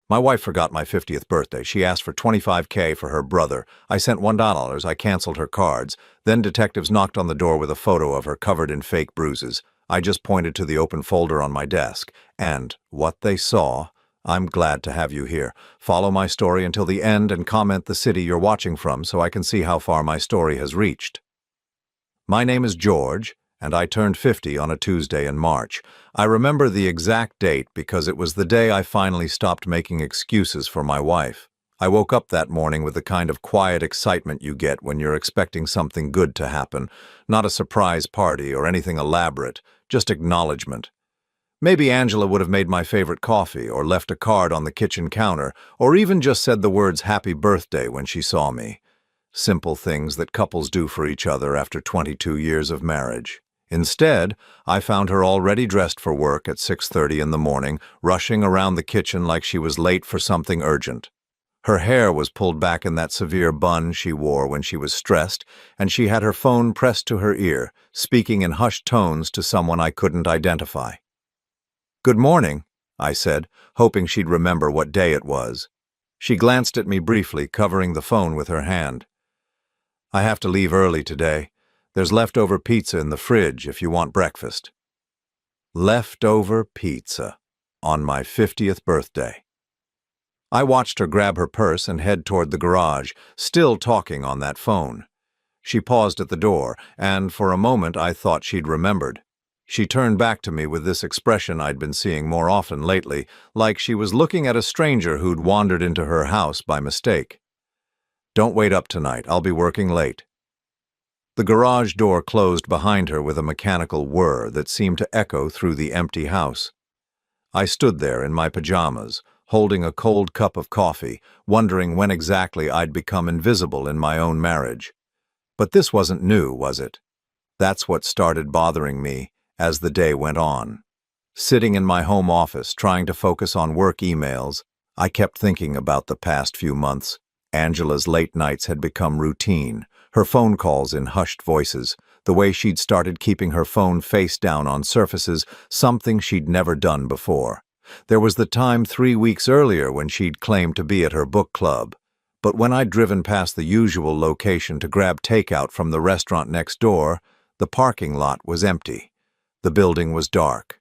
My wife forgot my 50th birthday. She asked for $25K for her brother. I sent $1. I canceled her cards. Then detectives knocked on the door with a photo of her covered in fake bruises. I just pointed to the open folder on my desk. And what they saw, I'm glad to have you here. Follow my story until the end and comment the city you're watching from so I can see how far my story has reached. My name is George, and I turned 50 on a Tuesday in March. I remember the exact date because it was the day I finally stopped making excuses for my wife. I woke up that morning with the kind of quiet excitement you get when you're expecting something good to happen, not a surprise party or anything elaborate, just acknowledgement. Maybe Angela would have made my favorite coffee or left a card on the kitchen counter or even just said the words "Happy Birthday" when she saw me. Simple things that couples do for each other after 22 years of marriage. Instead, I found her already dressed for work at 6:30 in the morning, rushing around the kitchen like she was late for something urgent. Her hair was pulled back in that severe bun she wore when she was stressed, and she had her phone pressed to her ear, speaking in hushed tones to someone I couldn't identify. "Good morning," I said, hoping she'd remember what day it was. She glanced at me briefly, covering the phone with her hand. "I have to leave early today. There's leftover pizza in the fridge if you want breakfast." Leftover pizza on my 50th birthday. I watched her grab her purse and head toward the garage, still talking on that phone. She paused at the door, and for a moment I thought she'd remembered. She turned back to me with this expression I'd been seeing more often lately, like she was looking at a stranger who'd wandered into her house by mistake. "Don't wait up tonight. I'll be working late." The garage door closed behind her with a mechanical whir that seemed to echo through the empty house. I stood there in my pajamas, holding a cold cup of coffee, wondering when exactly I'd become invisible in my own marriage. But this wasn't new, was it? That's what started bothering me as the day went on. Sitting in my home office, trying to focus on work emails, I kept thinking about the past few months. Angela's late nights had become routine, her phone calls in hushed voices, the way she'd started keeping her phone face down on surfaces, something she'd never done before. There was the time 3 weeks earlier when she'd claimed to be at her book club. But when I'd driven past the usual location to grab takeout from the restaurant next door, the parking lot was empty. The building was dark.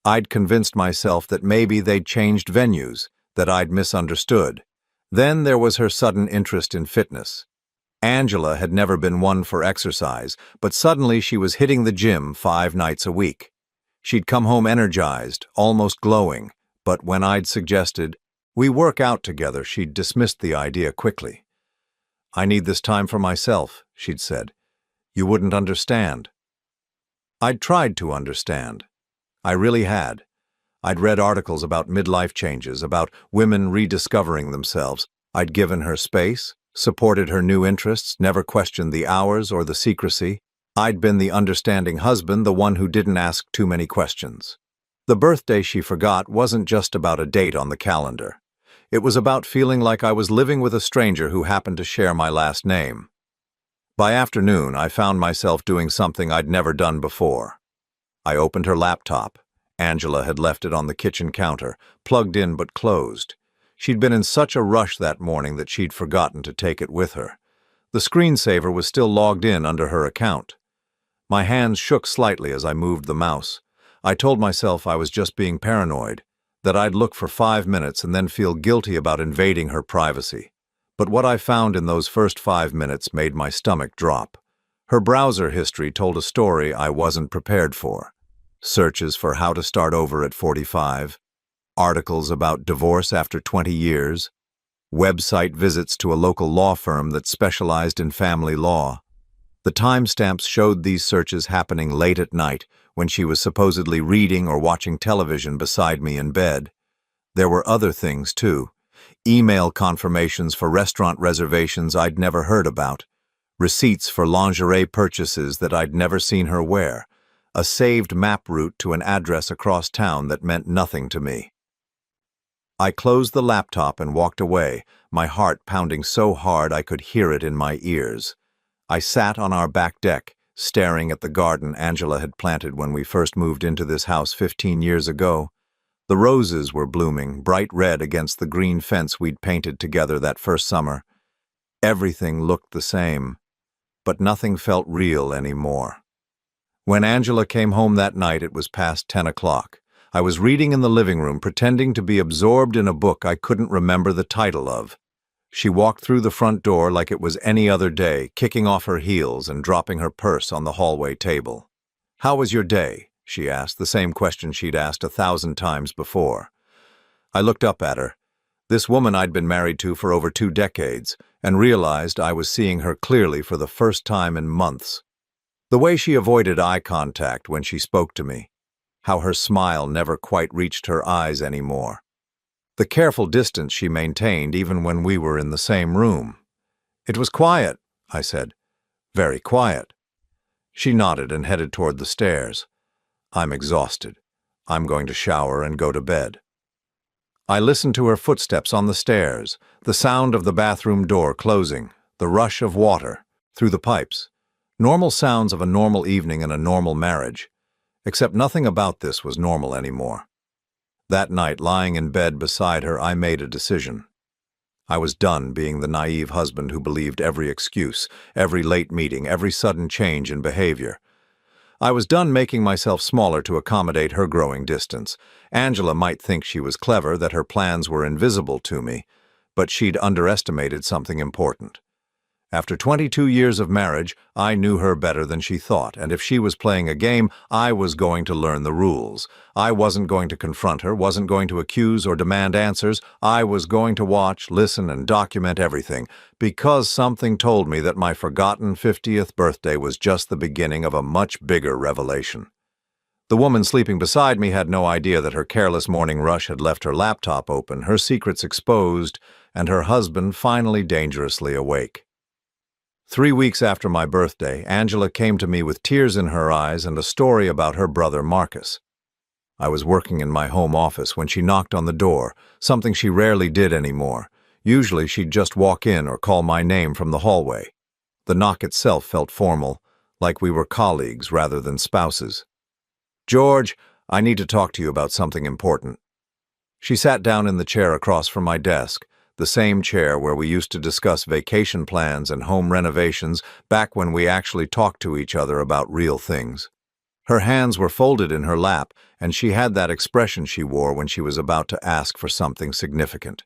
I'd convinced myself that maybe they'd changed venues, that I'd misunderstood. Then there was her sudden interest in fitness. Angela had never been one for exercise, but suddenly she was hitting the gym 5 nights a week. She'd come home energized, almost glowing, but when I'd suggested, "We work out together," she'd dismissed the idea quickly. "I need this time for myself," she'd said. "You wouldn't understand." I'd tried to understand. I really had. I'd read articles about midlife changes, about women rediscovering themselves. I'd given her space, supported her new interests, never questioned the hours or the secrecy. I'd been the understanding husband, the one who didn't ask too many questions. The birthday she forgot wasn't just about a date on the calendar. It was about feeling like I was living with a stranger who happened to share my last name. By afternoon, I found myself doing something I'd never done before. I opened her laptop. Angela had left it on the kitchen counter, plugged in but closed. She'd been in such a rush that morning that she'd forgotten to take it with her. The screensaver was still logged in under her account. My hands shook slightly as I moved the mouse. I told myself I was just being paranoid, that I'd look for 5 minutes and then feel guilty about invading her privacy. But what I found in those first 5 minutes made my stomach drop. Her browser history told a story I wasn't prepared for. Searches for how to start over at 45, articles about divorce after 20 years, website visits to a local law firm that specialized in family law. The timestamps showed these searches happening late at night when she was supposedly reading or watching television beside me in bed. There were other things, too. Email confirmations for restaurant reservations I'd never heard about, receipts for lingerie purchases that I'd never seen her wear, a saved map route to an address across town that meant nothing to me. I closed the laptop and walked away, my heart pounding so hard I could hear it in my ears. I sat on our back deck, staring at the garden Angela had planted when we first moved into this house 15 years ago. The roses were blooming, bright red against the green fence we'd painted together that first summer. Everything looked the same, but nothing felt real anymore. When Angela came home that night, it was past 10 o'clock. I was reading in the living room, pretending to be absorbed in a book I couldn't remember the title of. She walked through the front door like it was any other day, kicking off her heels and dropping her purse on the hallway table. "How was your day?" she asked, the same question she'd asked 1,000 times before. I looked up at her, this woman I'd been married to for over 2 decades, and realized I was seeing her clearly for the first time in months. The way she avoided eye contact when she spoke to me, how her smile never quite reached her eyes anymore. The careful distance she maintained even when we were in the same room. "It was quiet," I said. "Very quiet." She nodded and headed toward the stairs. "I'm exhausted. I'm going to shower and go to bed." I listened to her footsteps on the stairs, the sound of the bathroom door closing, the rush of water through the pipes. Normal sounds of a normal evening in a normal marriage, except nothing about this was normal anymore. That night, lying in bed beside her, I made a decision. I was done being the naive husband who believed every excuse, every late meeting, every sudden change in behavior. I was done making myself smaller to accommodate her growing distance. Angela might think she was clever, that her plans were invisible to me, but she'd underestimated something important. After 22 years of marriage, I knew her better than she thought, and if she was playing a game, I was going to learn the rules. I wasn't going to confront her, wasn't going to accuse or demand answers. I was going to watch, listen, and document everything, because something told me that my forgotten 50th birthday was just the beginning of a much bigger revelation. The woman sleeping beside me had no idea that her careless morning rush had left her laptop open, her secrets exposed, and her husband finally dangerously awake. 3 weeks after my birthday, Angela came to me with tears in her eyes and a story about her brother Marcus. I was working in my home office when she knocked on the door, something she rarely did anymore. Usually she'd just walk in or call my name from the hallway. The knock itself felt formal, like we were colleagues rather than spouses. "George, I need to talk to you about something important." She sat down in the chair across from my desk, the same chair where we used to discuss vacation plans and home renovations back when we actually talked to each other about real things. Her hands were folded in her lap, and she had that expression she wore when she was about to ask for something significant.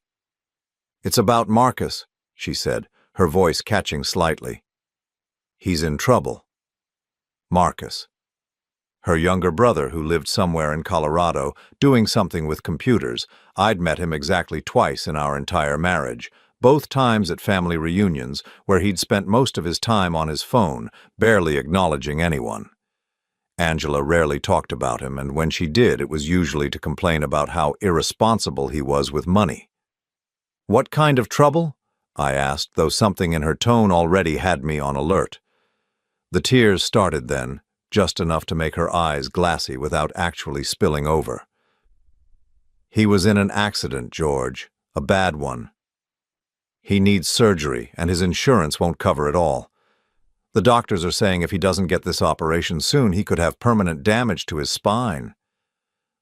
"It's about Marcus," she said, her voice catching slightly. "He's in trouble." Marcus. Her younger brother, who lived somewhere in Colorado, doing something with computers. I'd met him exactly twice in our entire marriage, both times at family reunions, where he'd spent most of his time on his phone, barely acknowledging anyone. Angela rarely talked about him, and when she did, it was usually to complain about how irresponsible he was with money. "What kind of trouble?" I asked, though something in her tone already had me on alert. The tears started then, just enough to make her eyes glassy without actually spilling over. "He was in an accident, George, a bad one. He needs surgery, and his insurance won't cover it all. The doctors are saying if he doesn't get this operation soon, he could have permanent damage to his spine."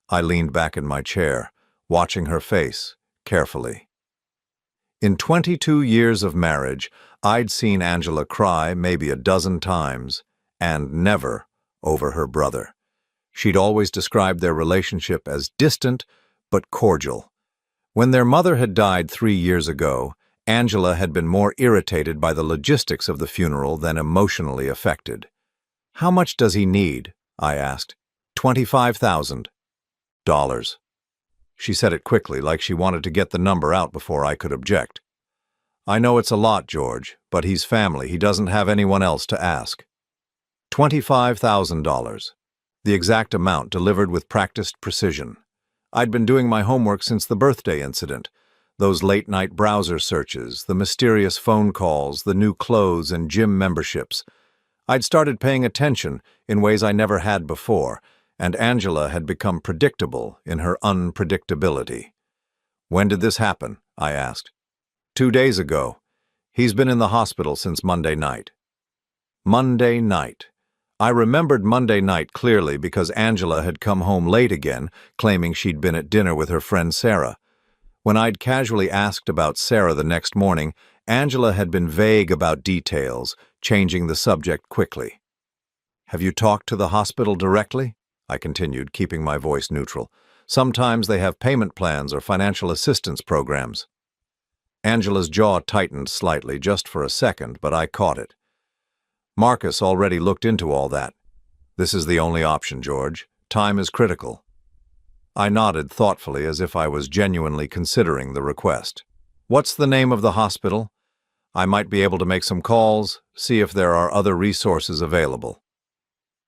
I leaned back in my chair, watching her face carefully. In 22 years of marriage, I'd seen Angela cry maybe a dozen times, and never over her brother. She'd always described their relationship as distant but cordial. When their mother had died 3 years ago, Angela had been more irritated by the logistics of the funeral than emotionally affected. "How much does he need?" I asked. $25,000. She said it quickly, like she wanted to get the number out before I could object. "I know it's a lot, George, but he's family. He doesn't have anyone else to ask." $25,000. The exact amount delivered with practiced precision. I'd been doing my homework since the birthday incident. Those late-night browser searches, the mysterious phone calls, the new clothes and gym memberships. I'd started paying attention in ways I never had before, and Angela had become predictable in her unpredictability. "When did this happen?" I asked. 2 days ago. He's been in the hospital since Monday night." Monday night. I remembered Monday night clearly because Angela had come home late again, claiming she'd been at dinner with her friend Sarah. When I'd casually asked about Sarah the next morning, Angela had been vague about details, changing the subject quickly. "Have you talked to the hospital directly?" I continued, keeping my voice neutral. "Sometimes they have payment plans or financial assistance programs." Angela's jaw tightened slightly just for a second, but I caught it. "Marcus already looked into all that. This is the only option, George. Time is critical." I nodded thoughtfully as if I was genuinely considering the request. "What's the name of the hospital? I might be able to make some calls, see if there are other resources available."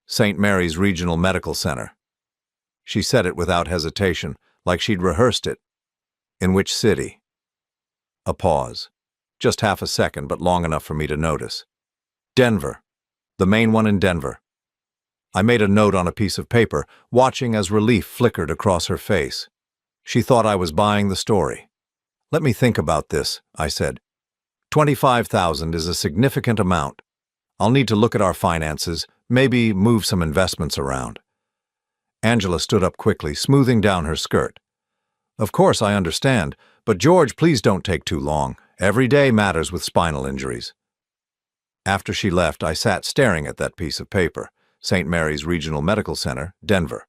"St. Mary's Regional Medical Center." She said it without hesitation, like she'd rehearsed it. "In which city?" A pause. Just half a second, but long enough for me to notice. "Denver. The main one in Denver." I made a note on a piece of paper, watching as relief flickered across her face. She thought I was buying the story. "Let me think about this," I said. "25,000 is a significant amount. I'll need to look at our finances, maybe move some investments around." Angela stood up quickly, smoothing down her skirt. "Of course, I understand, but George, please don't take too long. Every day matters with spinal injuries." After she left, I sat staring at that piece of paper. St. Mary's Regional Medical Center, Denver.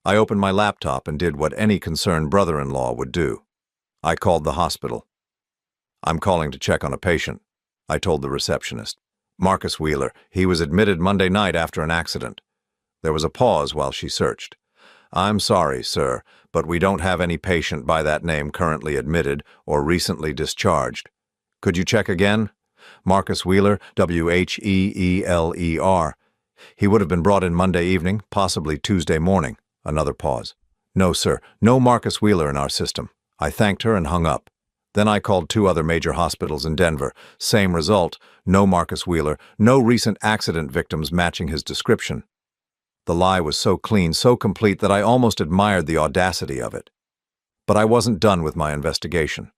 I opened my laptop and did what any concerned brother-in-law would do. I called the hospital. "I'm calling to check on a patient," I told the receptionist. "Marcus Wheeler. He was admitted Monday night after an accident." There was a pause while she searched. "I'm sorry, sir, but we don't have any patient by that name currently admitted or recently discharged. Could you check again? Marcus Wheeler, Wheeler. He would have been brought in Monday evening, possibly Tuesday morning." Another pause. "No, sir, no Marcus Wheeler in our system." I thanked her and hung up. Then I called 2 other major hospitals in Denver. Same result, no Marcus Wheeler, no recent accident victims matching his description. The lie was so clean, so complete that I almost admired the audacity of it. But I wasn't done with my investigation.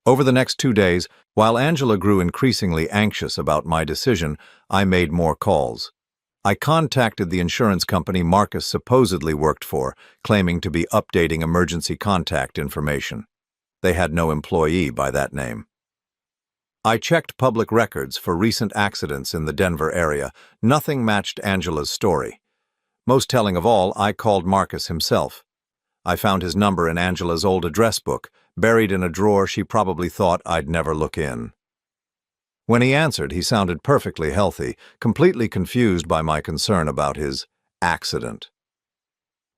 Over the next 2 days, while Angela grew increasingly anxious about my decision, I made more calls. I contacted the insurance company Marcus supposedly worked for, claiming to be updating emergency contact information. They had no employee by that name. I checked public records for recent accidents in the Denver area. Nothing matched Angela's story. Most telling of all, I called Marcus himself. I found his number in Angela's old address book, buried in a drawer she probably thought I'd never look in. When he answered, he sounded perfectly healthy, completely confused by my concern about his accident.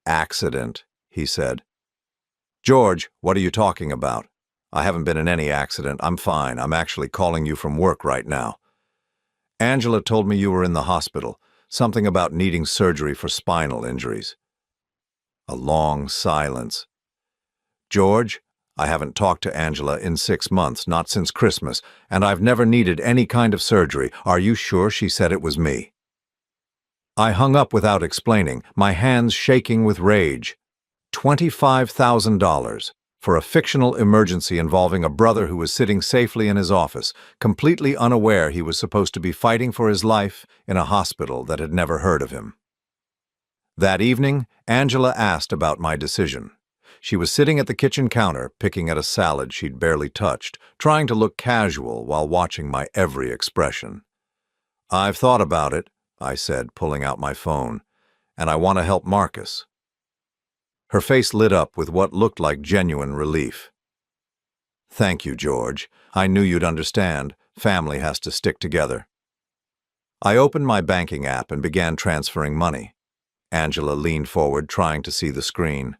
"Accident," he said. "George, what are you talking about? I haven't been in any accident. I'm fine. I'm actually calling you from work right now." "Angela told me you were in the hospital. Something about needing surgery for spinal injuries." A long silence. "George, I haven't talked to Angela in 6 months, not since Christmas, and I've never needed any kind of surgery. Are you sure she said it was me?" I hung up without explaining, my hands shaking with rage. $25,000 for a fictional emergency involving a brother who was sitting safely in his office, completely unaware he was supposed to be fighting for his life in a hospital that had never heard of him. That evening, Angela asked about my decision. She was sitting at the kitchen counter, picking at a salad she'd barely touched, trying to look casual while watching my every expression. "I've thought about it," I said, pulling out my phone, "and I want to help Marcus." Her face lit up with what looked like genuine relief. "Thank you, George. I knew you'd understand. Family has to stick together." I opened my banking app and began transferring money. Angela leaned forward, trying to see the screen.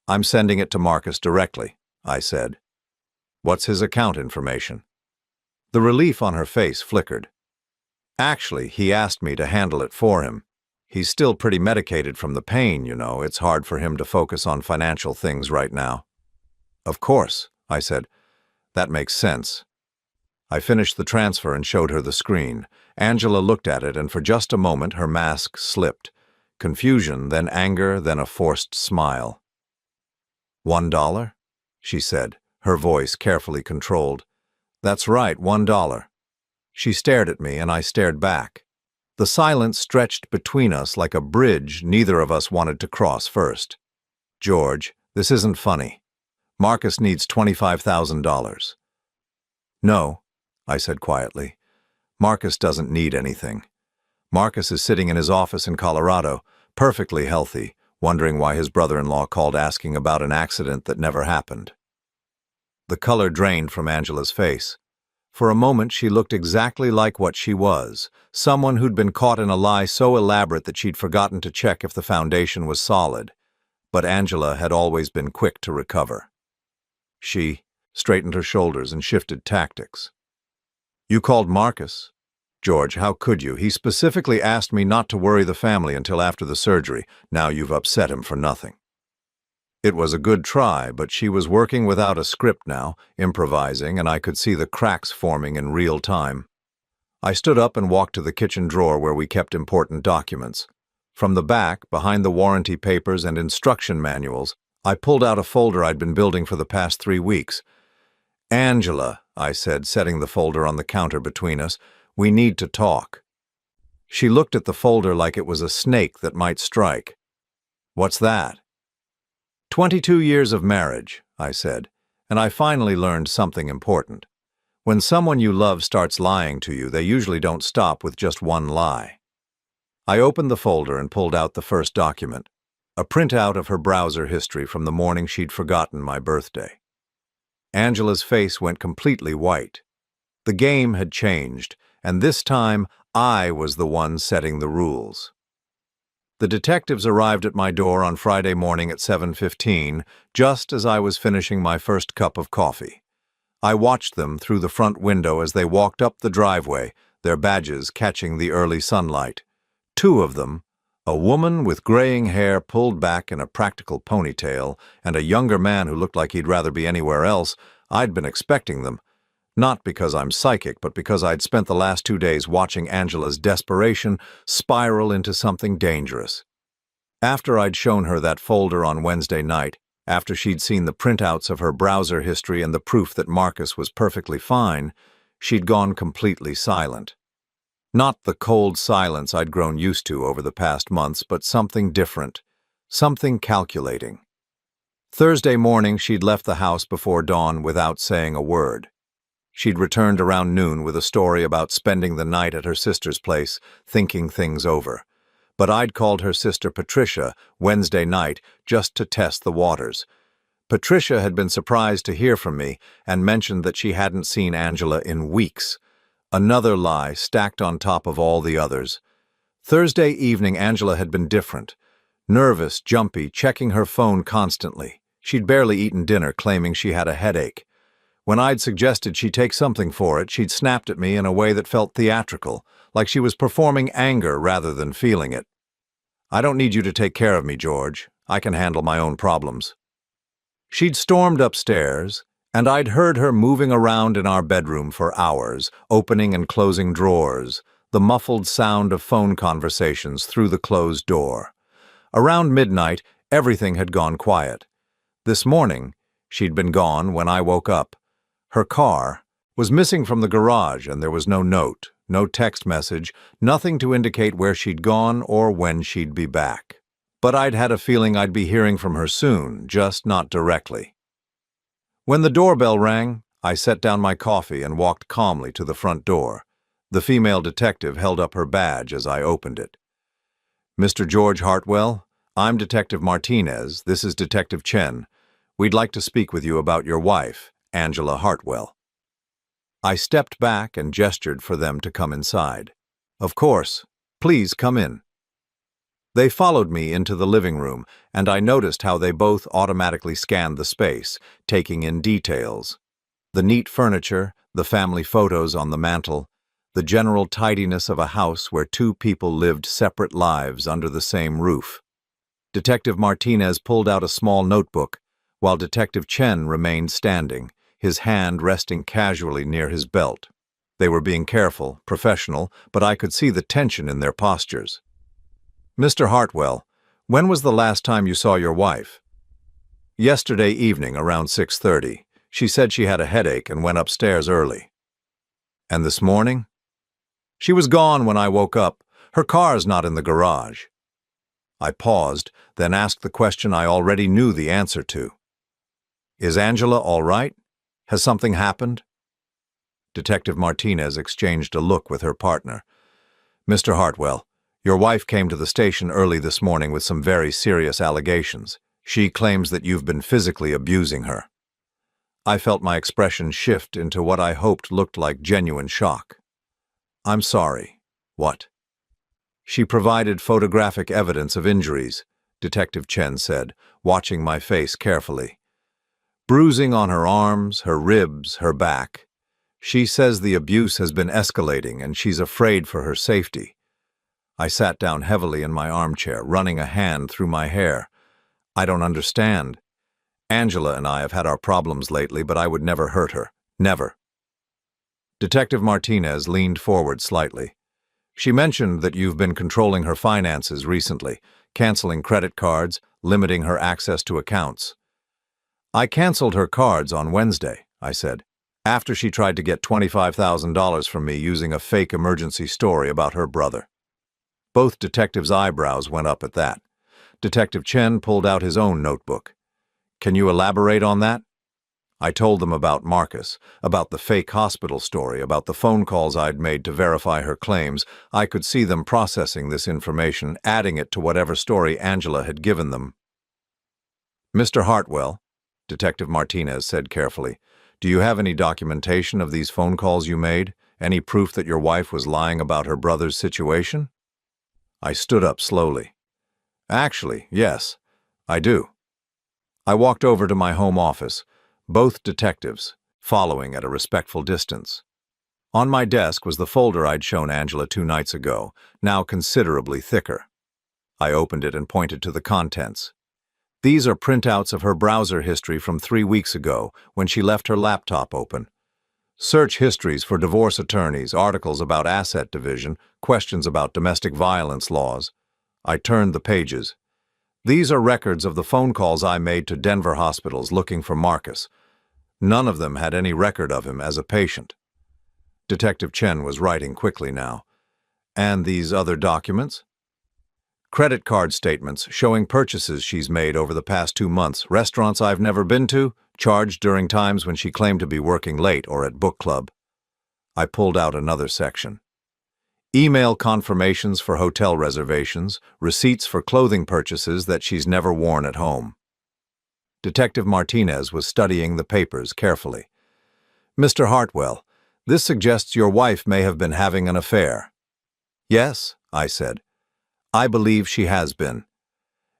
"I'm sending it to Marcus directly," I said. "What's his account information?" The relief on her face flickered. "Actually, he asked me to handle it for him. He's still pretty medicated from the pain, you know. It's hard for him to focus on financial things right now." "Of course," I said. "That makes sense." I finished the transfer and showed her the screen. Angela looked at it, and for just a moment her mask slipped. Confusion, then anger, then a forced smile. $1? She said, her voice carefully controlled. "That's right, $1. She stared at me, and I stared back. The silence stretched between us like a bridge neither of us wanted to cross first. "George, this isn't funny. Marcus needs $25,000. "No," I said quietly. "Marcus doesn't need anything. Marcus is sitting in his office in Colorado, perfectly healthy, wondering why his brother-in-law called asking about an accident that never happened." The color drained from Angela's face. For a moment she looked exactly like what she was, someone who'd been caught in a lie so elaborate that she'd forgotten to check if the foundation was solid. But Angela had always been quick to recover. She straightened her shoulders and shifted tactics. "You called Marcus? George, how could you? He specifically asked me not to worry the family until after the surgery. Now you've upset him for nothing." It was a good try, but she was working without a script now, improvising, and I could see the cracks forming in real time. I stood up and walked to the kitchen drawer where we kept important documents. From the back, behind the warranty papers and instruction manuals, I pulled out a folder I'd been building for the past 3 weeks. "Angela," I said, setting the folder on the counter between us, "we need to talk." She looked at the folder like it was a snake that might strike. "What's that?" 22 years of marriage," I said, and I finally learned something important. When someone you love starts lying to you, they usually don't stop with just one lie. I opened the folder and pulled out the first document, a printout of her browser history from the morning she'd forgotten my birthday. Angela's face went completely white. The game had changed, and this time I was the one setting the rules. The detectives arrived at my door on Friday morning at 7:15, just as I was finishing my first cup of coffee. I watched them through the front window as they walked up the driveway, their badges catching the early sunlight. 2 of them, a woman with graying hair pulled back in a practical ponytail, and a younger man who looked like he'd rather be anywhere else. I'd been expecting them. Not because I'm psychic, but because I'd spent the last 2 days watching Angela's desperation spiral into something dangerous. After I'd shown her that folder on Wednesday night, after she'd seen the printouts of her browser history and the proof that Marcus was perfectly fine, she'd gone completely silent. Not the cold silence I'd grown used to over the past months, but something different, something calculating. Thursday morning, she'd left the house before dawn without saying a word. She'd returned around noon with a story about spending the night at her sister's place, thinking things over. But I'd called her sister Patricia Wednesday night just to test the waters. Patricia had been surprised to hear from me and mentioned that she hadn't seen Angela in weeks. Another lie stacked on top of all the others. Thursday evening, Angela had been different. Nervous, jumpy, checking her phone constantly. She'd barely eaten dinner, claiming she had a headache. When I'd suggested she take something for it, she'd snapped at me in a way that felt theatrical, like she was performing anger rather than feeling it. "I don't need you to take care of me, George. I can handle my own problems." She'd stormed upstairs, and I'd heard her moving around in our bedroom for hours, opening and closing drawers, the muffled sound of phone conversations through the closed door. Around midnight, everything had gone quiet. This morning, she'd been gone when I woke up. Her car was missing from the garage, and there was no note, no text message, nothing to indicate where she'd gone or when she'd be back. But I'd had a feeling I'd be hearing from her soon, just not directly. When the doorbell rang, I set down my coffee and walked calmly to the front door. The female detective held up her badge as I opened it. "Mr. George Hartwell, I'm Detective Martinez. This is Detective Chen. We'd like to speak with you about your wife, Angela Hartwell." I stepped back and gestured for them to come inside. "Of course. Please come in." They followed me into the living room, and I noticed how they both automatically scanned the space, taking in details. The neat furniture, the family photos on the mantel, the general tidiness of a house where 2 people lived separate lives under the same roof. Detective Martinez pulled out a small notebook, while Detective Chen remained standing, his hand resting casually near his belt. They were being careful, professional, but I could see the tension in their postures. "Mr. Hartwell, when was the last time you saw your wife?" "Yesterday evening around 6:30. She said she had a headache and went upstairs early." "And this morning?" "She was gone when I woke up. Her car's not in the garage. I paused, then asked the question I already knew the answer to. Is Angela all right? Has something happened? Detective Martinez exchanged a look with her partner. Mr. Hartwell, your wife came to the station early this morning with some very serious allegations. She claims that you've been physically abusing her. I felt my expression shift into what I hoped looked like genuine shock. I'm sorry. What? She provided photographic evidence of injuries, Detective Chen said, watching my face carefully. Bruising on her arms, her ribs, her back. She says the abuse has been escalating and she's afraid for her safety. I sat down heavily in my armchair, running a hand through my hair. I don't understand. Angela and I have had our problems lately, but I would never hurt her. Never. Detective Martinez leaned forward slightly. She mentioned that you've been controlling her finances recently, canceling credit cards, limiting her access to accounts. I canceled her cards on Wednesday, I said, after she tried to get $25,000 from me using a fake emergency story about her brother. Both detectives' eyebrows went up at that. Detective Chen pulled out his own notebook. Can you elaborate on that? I told them about Marcus, about the fake hospital story, about the phone calls I'd made to verify her claims. I could see them processing this information, adding it to whatever story Angela had given them. Mr. Hartwell, Detective Martinez said carefully, do you have any documentation of these phone calls you made? Any proof that your wife was lying about her brother's situation? I stood up slowly. Actually, yes, I do. I walked over to my home office, both detectives following at a respectful distance. On my desk was the folder I'd shown Angela 2 nights ago, now considerably thicker. I opened it and pointed to the contents. These are printouts of her browser history from 3 weeks ago, when she left her laptop open. Search histories for divorce attorneys, articles about asset division, questions about domestic violence laws. I turned the pages. These are records of the phone calls I made to Denver hospitals looking for Marcus. None of them had any record of him as a patient. Detective Chen was writing quickly now. And these other documents? Credit card statements showing purchases she's made over the past 2 months, restaurants I've never been to, charged during times when she claimed to be working late or at book club. I pulled out another section. Email confirmations for hotel reservations, receipts for clothing purchases that she's never worn at home. Detective Martinez was studying the papers carefully. Mr. Hartwell, this suggests your wife may have been having an affair. Yes, I said. I believe she has been.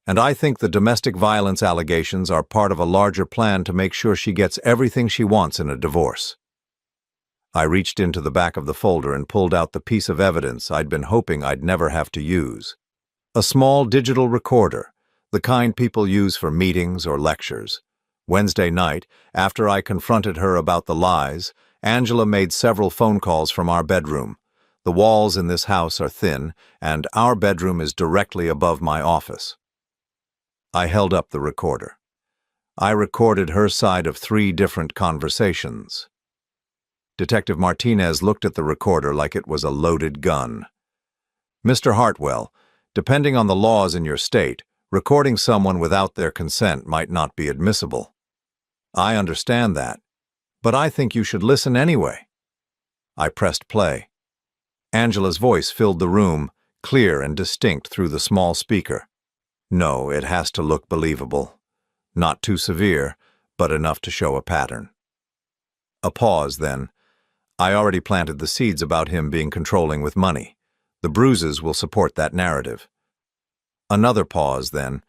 And I think the domestic violence allegations are part of a larger plan to make sure she gets everything she wants in a divorce. I reached into the back of the folder and pulled out the piece of evidence I'd been hoping I'd never have to use. A small digital recorder, the kind people use for meetings or lectures. Wednesday night, after I confronted her about the lies, Angela made several phone calls from our bedroom. The walls in this house are thin, and our bedroom is directly above my office. I held up the recorder. I recorded her side of 3 different conversations. Detective Martinez looked at the recorder like it was a loaded gun. Mr. Hartwell, depending on the laws in your state, recording someone without their consent might not be admissible. I understand that, but I think you should listen anyway. I pressed play. Angela's voice filled the room, clear and distinct through the small speaker. No, it has to look believable. Not too severe, but enough to show a pattern. A pause, then. I already planted the seeds about him being controlling with money. The Bruises will support that narrative. Another pause, then.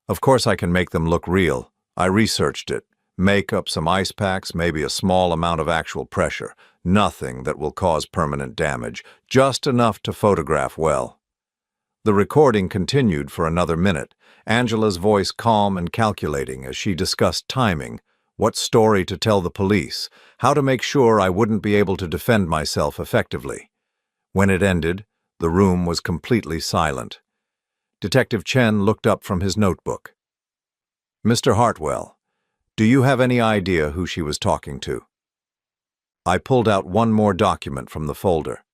Of course I can make them look real. I researched it. Make up some ice packs, maybe a small amount of actual pressure. Nothing that will cause permanent damage. Just enough to photograph well. The recording continued for another minute, Angela's voice calm and calculating as she discussed timing, what story to tell the police, how to make sure I wouldn't be able to defend myself effectively. When it ended, the room was completely silent. Detective Chen looked up from his notebook. Mr. Hartwell, do you have any idea who she was talking to? I pulled out one more document from the folder.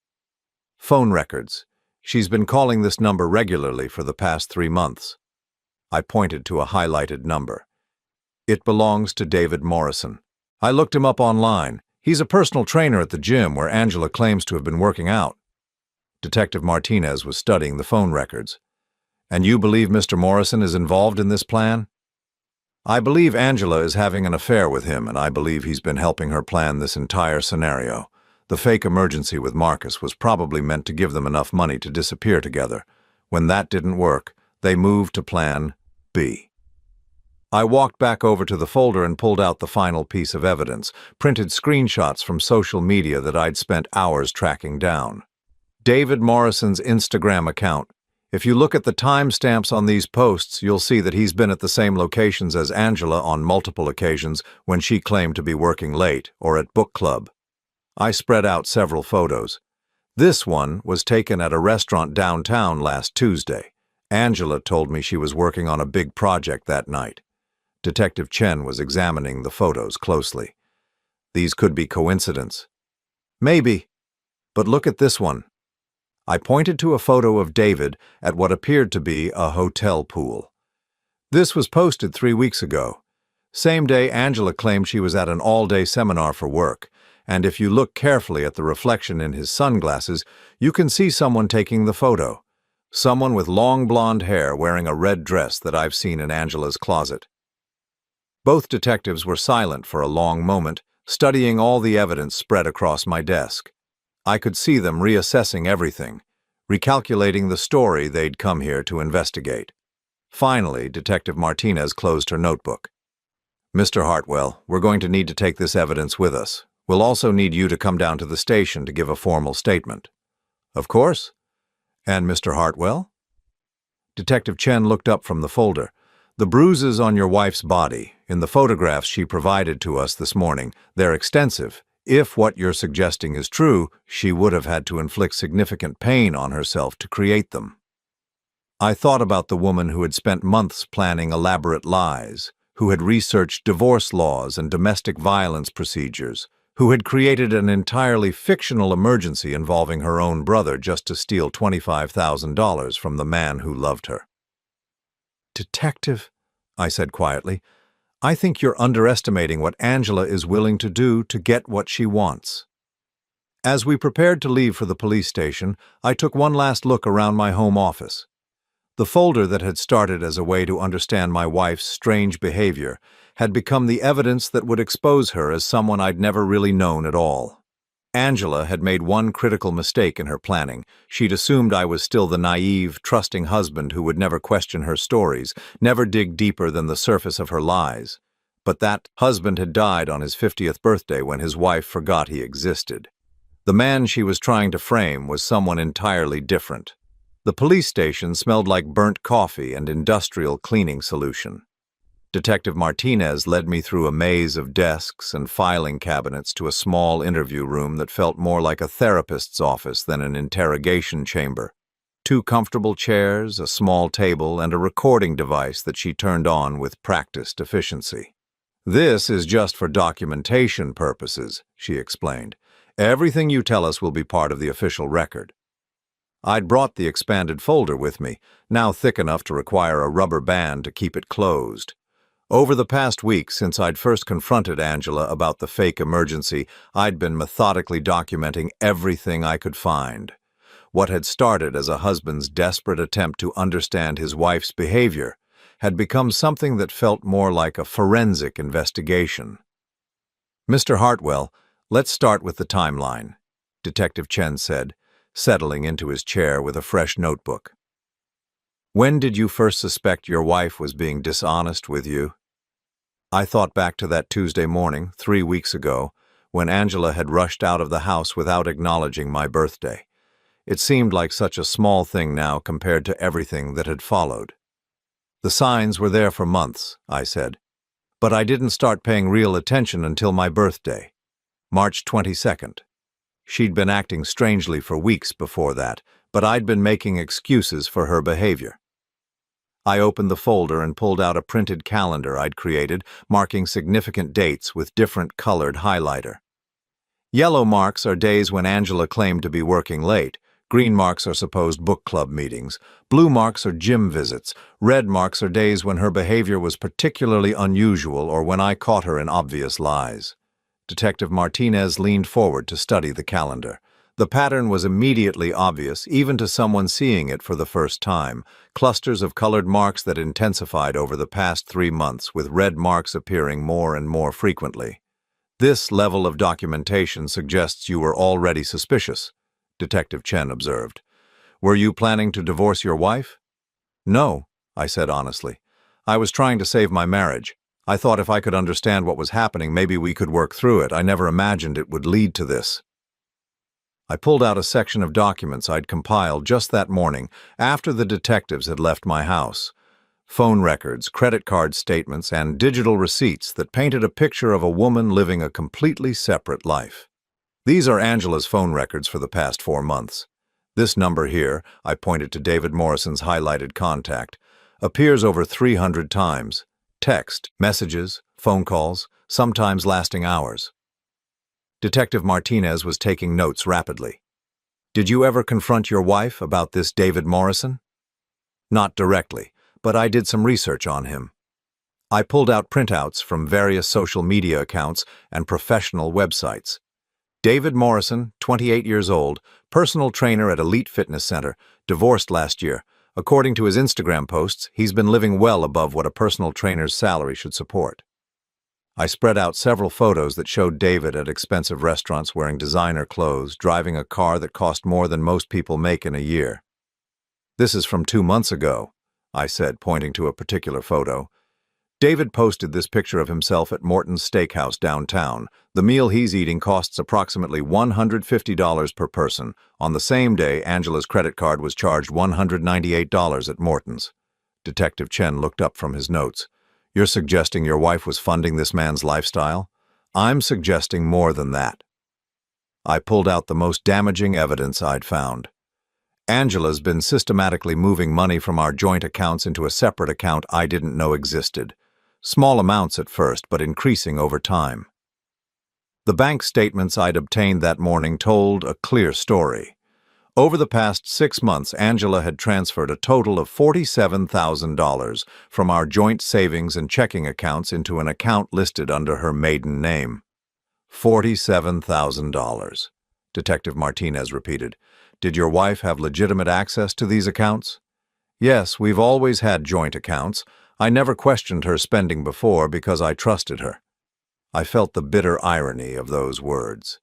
Phone records. She's been calling this number regularly for the past 3 months. I pointed to a highlighted number. It belongs to David Morrison. I looked him up online. He's a personal trainer at the gym where Angela claims to have been working out. Detective Martinez was studying the phone records. And you believe Mr. Morrison is involved in this plan? I believe Angela is having an affair with him, and I believe he's been helping her plan this entire scenario. The fake emergency with Marcus was probably meant to give them enough money to disappear together. When that didn't work, they moved to plan B. I walked back over to the folder and pulled out the final piece of evidence, printed screenshots from social media that I'd spent hours tracking down. David Morrison's Instagram account. If you look at the timestamps on these posts, you'll see that he's been at the same locations as Angela on multiple occasions when she claimed to be working late or at book club. I spread out several photos. This one was taken at a restaurant downtown last Tuesday. Angela told me she was working on a big project that night. Detective Chen was examining the photos closely. These could be coincidence. Maybe. But look at this one. I pointed to a photo of David at what appeared to be a hotel pool. This was posted 3 weeks ago. Same day Angela claimed she was at an all-day seminar for work, and if you look carefully at the reflection in his sunglasses, you can see someone taking the photo. Someone with long blonde hair wearing a red dress that I've seen in Angela's closet. Both detectives were silent for a long moment, studying all the evidence spread across my desk. I could see them reassessing everything, recalculating the story they'd come here to investigate. Finally, Detective Martinez closed her notebook. Mr. Hartwell, we're going to need to take this evidence with us. We'll also need you to come down to the station to give a formal statement. Of course. And Mr. Hartwell? Detective Chen looked up from the folder. The bruises on your wife's body, in the photographs she provided to us this morning, they're extensive. If what you're suggesting is true, she would have had to inflict significant pain on herself to create them. I thought about the woman who had spent months planning elaborate lies, who had researched divorce laws and domestic violence procedures, who had created an entirely fictional emergency involving her own brother just to steal $25,000 from the man who loved her. Detective, I said quietly, I think you're underestimating what Angela is willing to do to get what she wants. As we prepared to leave for the police station, I took one last look around my home office. The folder that had started as a way to understand my wife's strange behavior had become the evidence that would expose her as someone I'd never really known at all. Angela had made one critical mistake in her planning. She'd assumed I was still the naive, trusting husband who would never question her stories, never dig deeper than the surface of her lies. But that husband had died on his 50th birthday when his wife forgot he existed. The man she was trying to frame was someone entirely different. The police station smelled like burnt coffee and industrial cleaning solution. Detective Martinez led me through a maze of desks and filing cabinets to a small interview room that felt more like a therapist's office than an interrogation chamber. 2 comfortable chairs, a small table, and a recording device that she turned on with practiced efficiency. This is just for documentation purposes, she explained. Everything you tell us will be part of the official record. I'd brought the expanded folder with me, now thick enough to require a rubber band to keep it closed. Over the past week, since I'd first confronted Angela about the fake emergency, I'd been methodically documenting everything I could find. What had started as a husband's desperate attempt to understand his wife's behavior had become something that felt more like a forensic investigation. Mr. Hartwell, let's start with the timeline, Detective Chen said, settling into his chair with a fresh notebook. When did you first suspect your wife was being dishonest with you? I thought back to that Tuesday morning, 3 weeks ago, when Angela had rushed out of the house without acknowledging my birthday. It seemed like such a small thing now compared to everything that had followed. The signs were there for months, I said, but I didn't start paying real attention until my birthday, March 22nd. She'd been acting strangely for weeks before that, but I'd been making excuses for her behavior. I opened the folder and pulled out a printed calendar I'd created, marking significant dates with different colored highlighter. Yellow marks are days when Angela claimed to be working late. Green marks are supposed book club meetings. Blue marks are gym visits. Red marks are days when her behavior was particularly unusual or when I caught her in obvious lies. Detective Martinez leaned forward to study the calendar. The pattern was immediately obvious, even to someone seeing it for the first time. Clusters of colored marks that intensified over the past 3 months, with red marks appearing more and more frequently. This level of documentation suggests you were already suspicious, Detective Chen observed. Were you planning to divorce your wife? No, I said honestly. I was trying to save my marriage. I thought if I could understand what was happening, maybe we could work through it. I never imagined it would lead to this. I pulled out a section of documents I'd compiled just that morning after the detectives had left my house. Phone records, credit card statements, and digital receipts that painted a picture of a woman living a completely separate life. These are Angela's phone records for the past 4 months. This number here, I pointed to David Morrison's highlighted contact, appears over 300 times. Text, messages, phone calls, sometimes lasting hours. Detective Martinez was taking notes rapidly. Did you ever confront your wife about this David Morrison? Not directly, but I did some research on him. I pulled out printouts from various social media accounts and professional websites. David Morrison, 28 years old, personal trainer at Elite Fitness Center, divorced last year. According to his Instagram posts, he's been living well above what a personal trainer's salary should support. I spread out several photos that showed David at expensive restaurants wearing designer clothes, driving a car that cost more than most people make in a year. This is from 2 months ago, I said, pointing to a particular photo. David posted this picture of himself at Morton's Steakhouse downtown. The meal he's eating costs approximately $150 per person. On the same day, Angela's credit card was charged $198 at Morton's. Detective Chen looked up from his notes. You're suggesting your wife was funding this man's lifestyle? I'm suggesting more than that. I pulled out the most damaging evidence I'd found. Angela's been systematically moving money from our joint accounts into a separate account I didn't know existed. Small amounts at first, but increasing over time. The bank statements I'd obtained that morning told a clear story. Over the past 6 months, Angela had transferred a total of $47,000 from our joint savings and checking accounts into an account listed under her maiden name. $47,000, Detective Martinez repeated. Did your wife have legitimate access to these accounts? Yes, we've always had joint accounts. I never questioned her spending before because I trusted her. I felt the bitter irony of those words.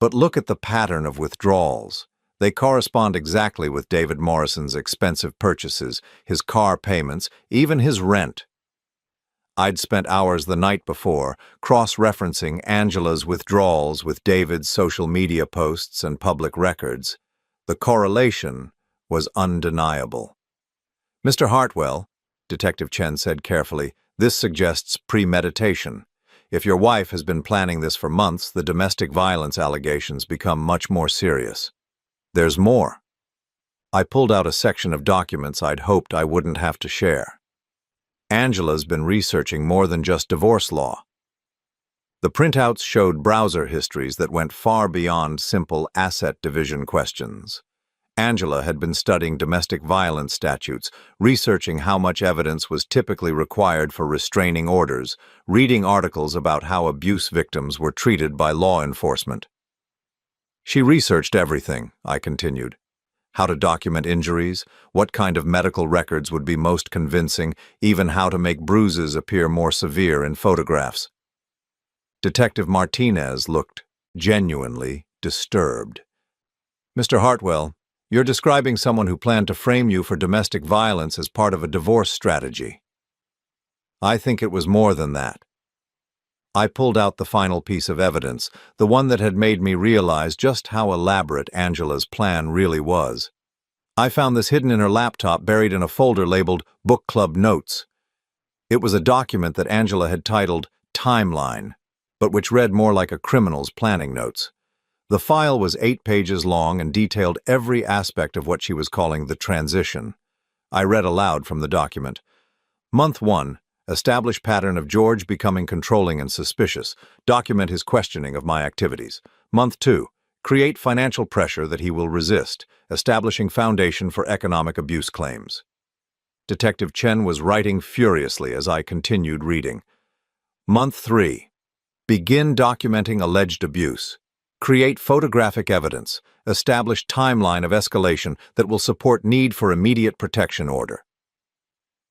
But look at the pattern of withdrawals. They correspond exactly with David Morrison's expensive purchases, his car payments, even his rent. I'd spent hours the night before cross-referencing Angela's withdrawals with David's social media posts and public records. The correlation was undeniable. Mr. Hartwell, Detective Chen said carefully, this suggests premeditation. If your wife has been planning this for months, the domestic violence allegations become much more serious. There's more. I pulled out a section of documents I'd hoped I wouldn't have to share. Angela's been researching more than just divorce law. The printouts showed browser histories that went far beyond simple asset division questions. Angela had been studying domestic violence statutes, researching how much evidence was typically required for restraining orders, reading articles about how abuse victims were treated by law enforcement. She researched everything, I continued. How to document injuries, what kind of medical records would be most convincing, even how to make bruises appear more severe in photographs. Detective Martinez looked genuinely disturbed. Mr. Hartwell, you're describing someone who planned to frame you for domestic violence as part of a divorce strategy. I think it was more than that. I pulled out the final piece of evidence, the one that had made me realize just how elaborate Angela's plan really was. I found this hidden in her laptop, buried in a folder labeled Book Club Notes. It was a document that Angela had titled Timeline, but which read more like a criminal's planning notes. The file was 8 pages long and detailed every aspect of what she was calling the transition. I read aloud from the document. Month 1. Establish pattern of George becoming controlling and suspicious. Document his questioning of my activities. Month 2. Create financial pressure that he will resist, establishing foundation for economic abuse claims. Detective Chen was writing furiously as I continued reading. Month 3. Begin documenting alleged abuse. Create photographic evidence. Establish timeline of escalation that will support need for immediate protection order.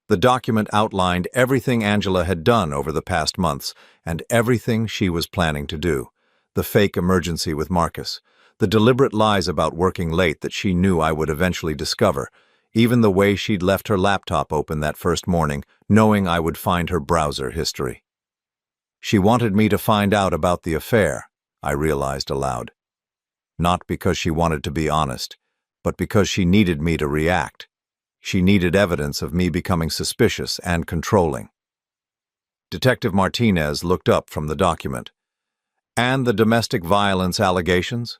The document outlined everything Angela had done over the past months and everything she was planning to do. The fake emergency with Marcus, the deliberate lies about working late that she knew I would eventually discover, even the way she'd left her laptop open that first morning, knowing I would find her browser history. She wanted me to find out about the affair, I realized aloud. Not because she wanted to be honest, but because she needed me to react. She needed evidence of me becoming suspicious and controlling. Detective Martinez looked up from the document. And the domestic violence allegations?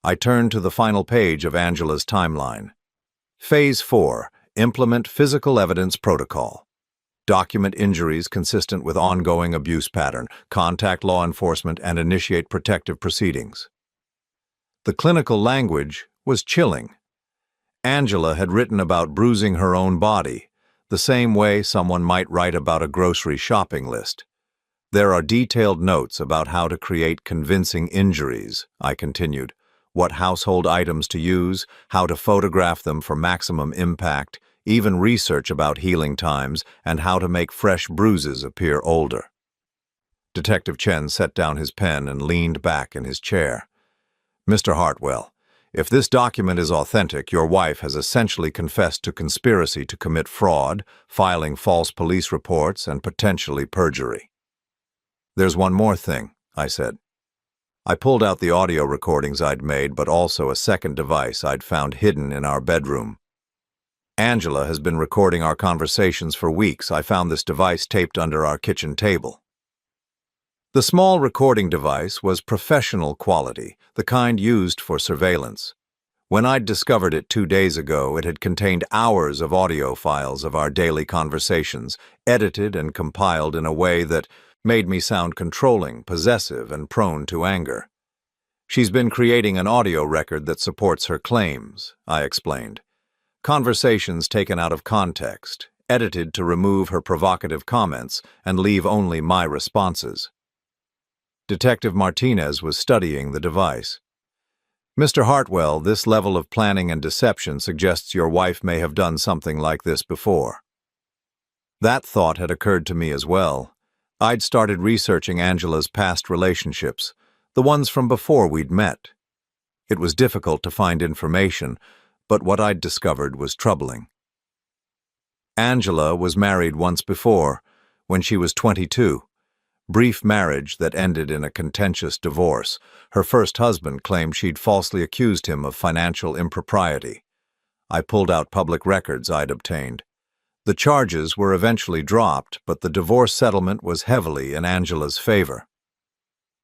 I turned to the final page of Angela's timeline. Phase 4. Implement physical evidence protocol. Document injuries consistent with ongoing abuse pattern, contact law enforcement, and initiate protective proceedings. The clinical language was chilling. Angela had written about bruising her own body, the same way someone might write about a grocery shopping list. There are detailed notes about how to create convincing injuries, I continued, what household items to use, how to photograph them for maximum impact, even research about healing times, and how to make fresh bruises appear older. Detective Chen set down his pen and leaned back in his chair. Mr. Hartwell, if this document is authentic, your wife has essentially confessed to conspiracy to commit fraud, filing false police reports, and potentially perjury. There's one more thing, I said. I pulled out the audio recordings I'd made, but also a second device I'd found hidden in our bedroom. Angela has been recording our conversations for weeks. I found this device taped under our kitchen table. The small recording device was professional quality, the kind used for surveillance. When I'd discovered it 2 days ago, it had contained hours of audio files of our daily conversations, edited and compiled in a way that made me sound controlling, possessive, and prone to anger. She's been creating an audio record that supports her claims, I explained. Conversations taken out of context, edited to remove her provocative comments and leave only my responses. Detective Martinez was studying the device. Mr. Hartwell, this level of planning and deception suggests your wife may have done something like this before. That thought had occurred to me as well. I'd started researching Angela's past relationships, the ones from before we'd met. It was difficult to find information, but what I'd discovered was troubling. Angela was married once before, when she was 22. Brief marriage that ended in a contentious divorce. Her first husband claimed she'd falsely accused him of financial impropriety. I pulled out public records I'd obtained. The charges were eventually dropped, but the divorce settlement was heavily in Angela's favor.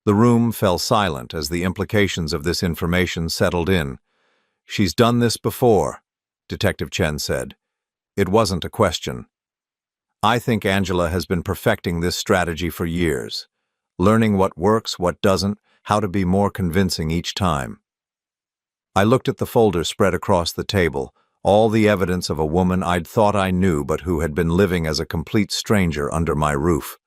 The room fell silent as the implications of this information settled in. She's done this before, Detective Chen said. It wasn't a question. I think Angela has been perfecting this strategy for years, learning what works, what doesn't, how to be more convincing each time. I looked at the folder spread across the table, all the evidence of a woman I'd thought I knew but who had been living as a complete stranger under my roof.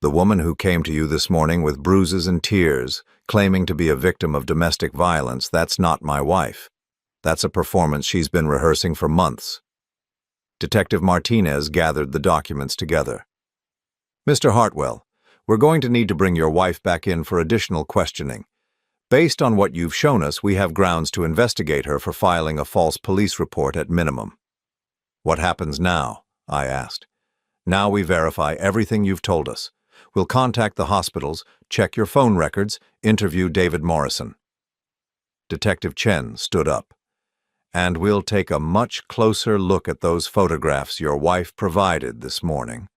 The woman who came to you this morning with bruises and tears, claiming to be a victim of domestic violence, that's not my wife. That's a performance she's been rehearsing for months. Detective Martinez gathered the documents together. Mr. Hartwell, we're going to need to bring your wife back in for additional questioning. Based on what you've shown us, we have grounds to investigate her for filing a false police report at minimum. What happens now? I asked. Now we verify everything you've told us. We'll contact the hospitals, check your phone records, interview David Morrison. Detective Chen stood up. And we'll take a much closer look at those photographs your wife provided this morning.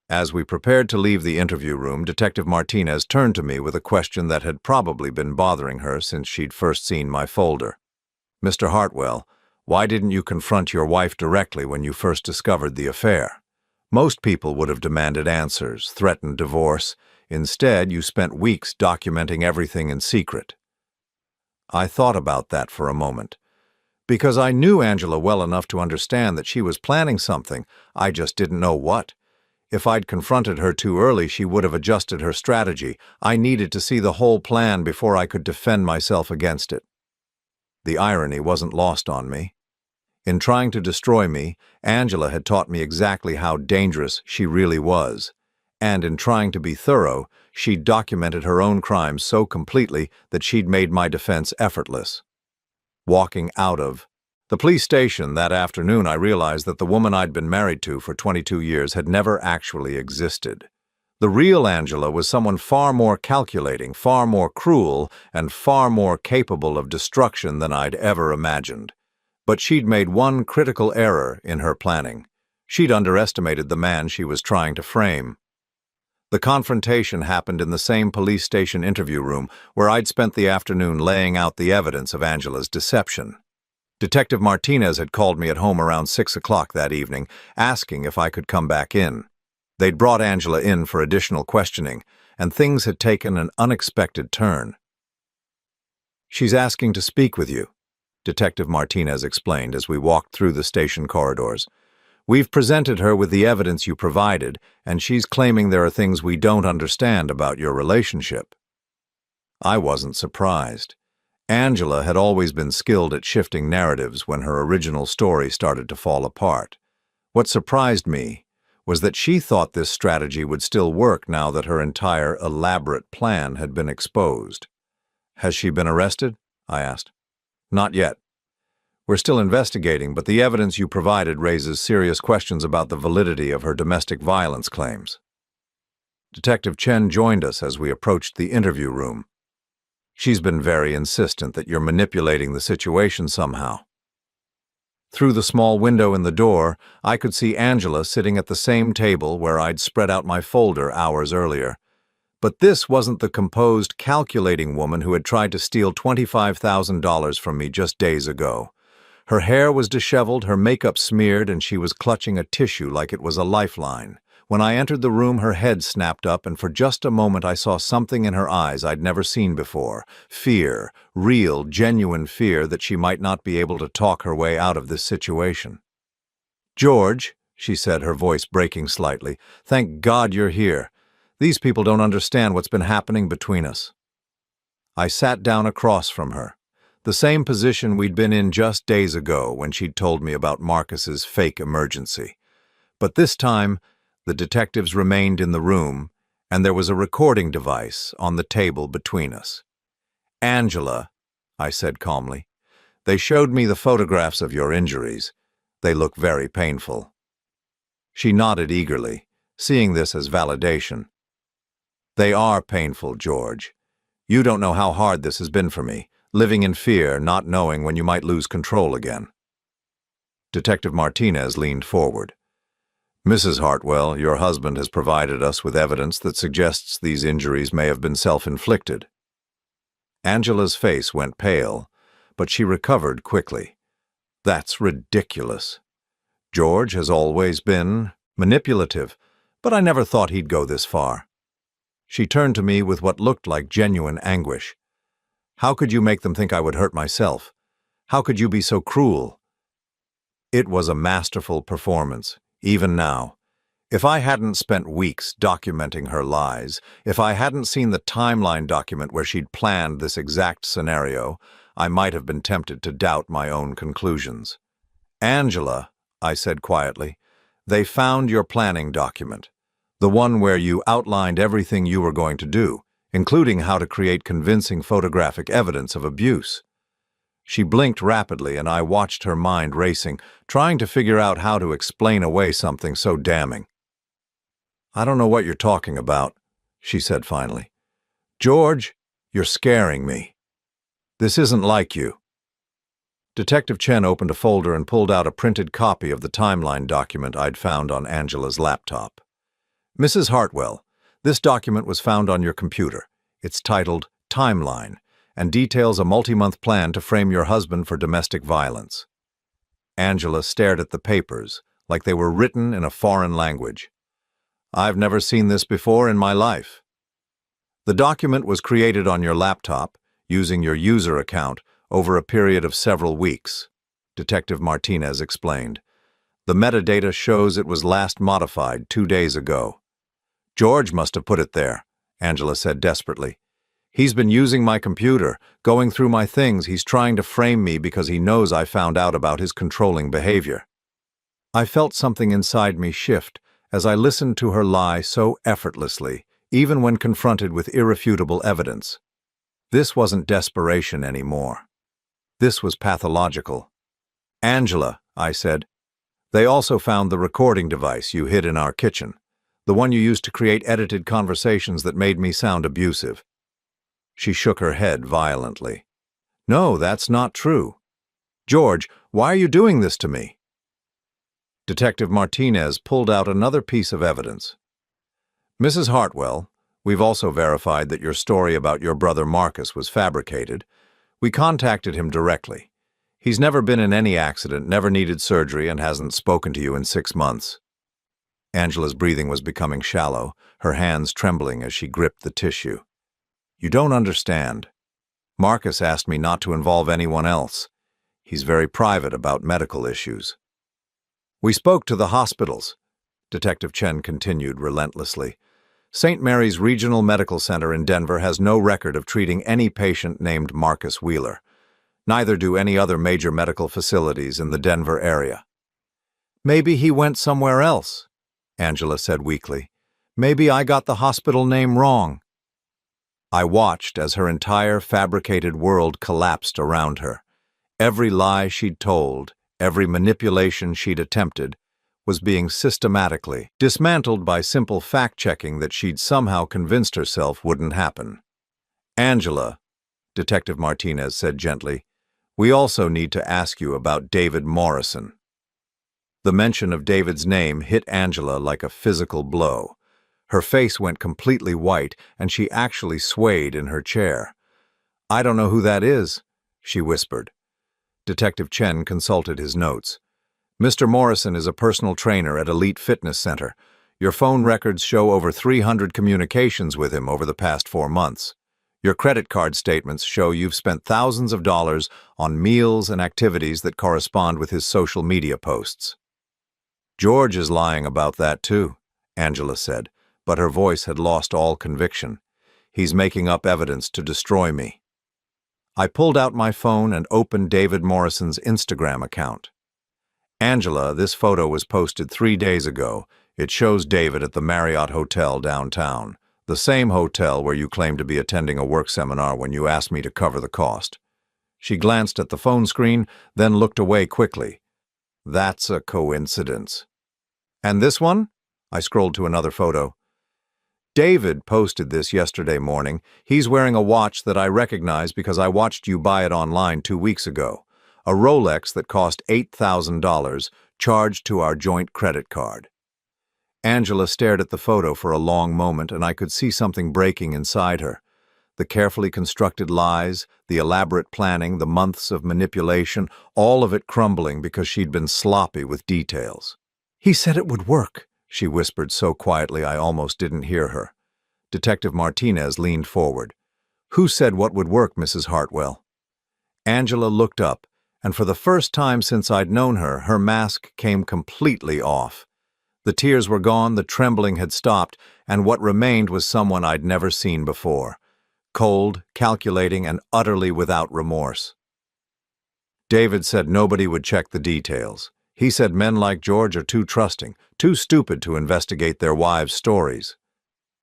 As we prepared to leave the interview room, Detective Martinez turned to me with a question that had probably been bothering her since she'd first seen my folder. Mr. Hartwell, why didn't you confront your wife directly when you first discovered the affair? Most people would have demanded answers, threatened divorce. Instead, you spent weeks documenting everything in secret. I thought about that for a moment. Because I knew Angela well enough to understand that she was planning something, I just didn't know what. If I'd confronted her too early, she would have adjusted her strategy. I needed to see the whole plan before I could defend myself against it. The irony wasn't lost on me. In trying to destroy me, Angela had taught me exactly how dangerous she really was. And in trying to be thorough, she'd documented her own crimes so completely that she'd made my defense effortless. Walking out of the police station that afternoon, I realized that the woman I'd been married to for 22 years had never actually existed. The real Angela was someone far more calculating, far more cruel, and far more capable of destruction than I'd ever imagined. But she'd made one critical error in her planning. She'd underestimated the man she was trying to frame. The confrontation happened in the same police station interview room where I'd spent the afternoon laying out the evidence of Angela's deception. Detective Martinez had called me at home around 6 o'clock that evening, asking if I could come back in. They'd brought Angela in for additional questioning, and things had taken an unexpected turn. "She's asking to speak with you," Detective Martinez explained as we walked through the station corridors. "We've presented her with the evidence you provided, and she's claiming there are things we don't understand about your relationship." I wasn't surprised. Angela had always been skilled at shifting narratives when her original story started to fall apart. What surprised me was that she thought this strategy would still work now that her entire elaborate plan had been exposed. "Has she been arrested?" I asked. "Not yet. We're still investigating, but the evidence you provided raises serious questions about the validity of her domestic violence claims." Detective Chen joined us as we approached the interview room. "She's been very insistent that you're manipulating the situation somehow." Through the small window in the door, I could see Angela sitting at the same table where I'd spread out my folder hours earlier. But this wasn't the composed, calculating woman who had tried to steal $25,000 from me just days ago. Her hair was disheveled, her makeup smeared, and she was clutching a tissue like it was a lifeline. When I entered the room, her head snapped up, and for just a moment I saw something in her eyes I'd never seen before. Fear, real, genuine fear that she might not be able to talk her way out of this situation. "George," she said, her voice breaking slightly, "thank God you're here. These people don't understand what's been happening between us." I sat down across from her. The same position we'd been in just days ago when she'd told me about Marcus's fake emergency. But this time, the detectives remained in the room, and there was a recording device on the table between us. "Angela," I said calmly, "they showed me the photographs of your injuries. They look very painful." She nodded eagerly, seeing this as validation. "They are painful, George. You don't know how hard this has been for me. Living in fear, not knowing when you might lose control again." Detective Martinez leaned forward. "Mrs. Hartwell, your husband has provided us with evidence that suggests these injuries may have been self-inflicted." Angela's face went pale, but she recovered quickly. "That's ridiculous. George has always been manipulative, but I never thought he'd go this far." She turned to me with what looked like genuine anguish. "How could you make them think I would hurt myself? How could you be so cruel?" It was a masterful performance, even now. If I hadn't spent weeks documenting her lies, if I hadn't seen the timeline document where she'd planned this exact scenario, I might have been tempted to doubt my own conclusions. "Angela," I said quietly, "they found your planning document, the one where you outlined everything you were going to do, including how to create convincing photographic evidence of abuse." She blinked rapidly, and I watched her mind racing, trying to figure out how to explain away something so damning. "I don't know what you're talking about," she said finally. "George, you're scaring me. This isn't like you." Detective Chen opened a folder and pulled out a printed copy of the timeline document I'd found on Angela's laptop. "Mrs. Hartwell, this document was found on your computer. It's titled Timeline and details a multi-month plan to frame your husband for domestic violence." Angela stared at the papers like they were written in a foreign language. "I've never seen this before in my life." "The document was created on your laptop. using your user account over a period of several weeks, Detective Martinez explained. The metadata shows it was last modified 2 days ago. George must have put it there, Angela said desperately. He's been using my computer, going through my things. He's trying to frame me because he knows I found out about his controlling behavior. I felt something inside me shift as I listened to her lie so effortlessly, even when confronted with irrefutable evidence. This wasn't desperation anymore. This was pathological. Angela, I said, they also found the recording device you hid in our kitchen, the one you used to create edited conversations that made me sound abusive. She shook her head violently. No, that's not true. George, why are you doing this to me? Detective Martinez pulled out another piece of evidence. Mrs. Hartwell, we've also verified that your story about your brother Marcus was fabricated. We contacted him directly. He's never been in any accident, never needed surgery, and hasn't spoken to you in 6 months. Angela's breathing was becoming shallow, her hands trembling as she gripped the tissue. You don't understand. Marcus asked me not to involve anyone else. He's very private about medical issues. We spoke to the hospitals, Detective Chen continued relentlessly. St. Mary's Regional Medical Center in Denver has no record of treating any patient named Marcus Wheeler. Neither do any other major medical facilities in the Denver area. Maybe he went somewhere else, Angela said weakly. Maybe I got the hospital name wrong. I watched as her entire fabricated world collapsed around her. Every lie she'd told, every manipulation she'd attempted, was being systematically dismantled by simple fact-checking that she'd somehow convinced herself wouldn't happen. Angela, Detective Martinez said gently, we also need to ask you about David Morrison. The mention of David's name hit Angela like a physical blow. Her face went completely white, and she actually swayed in her chair. I don't know who that is, she whispered. Detective Chen consulted his notes. Mr. Morrison is a personal trainer at Elite Fitness Center. Your phone records show over 300 communications with him over the past 4 months. Your credit card statements show you've spent thousands of dollars on meals and activities that correspond with his social media posts. George is lying about that too, Angela said, but her voice had lost all conviction. He's making up evidence to destroy me. I pulled out my phone and opened David Morrison's Instagram account. Angela, this photo was posted 3 days ago. It shows David at the Marriott Hotel downtown, the same hotel where you claimed to be attending a work seminar when you asked me to cover the cost. She glanced at the phone screen, then looked away quickly. That's a coincidence. And this one? I scrolled to another photo. David posted this yesterday morning. He's wearing a watch that I recognize because I watched you buy it online 2 weeks ago. A Rolex that cost $8,000, charged to our joint credit card. Angela stared at the photo for a long moment, and I could see something breaking inside her. The carefully constructed lies, the elaborate planning, the months of manipulation, all of it crumbling because she'd been sloppy with details. He said it would work, she whispered so quietly I almost didn't hear her. Detective Martinez leaned forward. Who said what would work, Mrs. Hartwell? Angela looked up, and for the first time since I'd known her, her mask came completely off. The tears were gone, the trembling had stopped, and what remained was someone I'd never seen before. Cold, calculating, and utterly without remorse. David said nobody would check the details. He said men like George are too trusting, too stupid to investigate their wives' stories.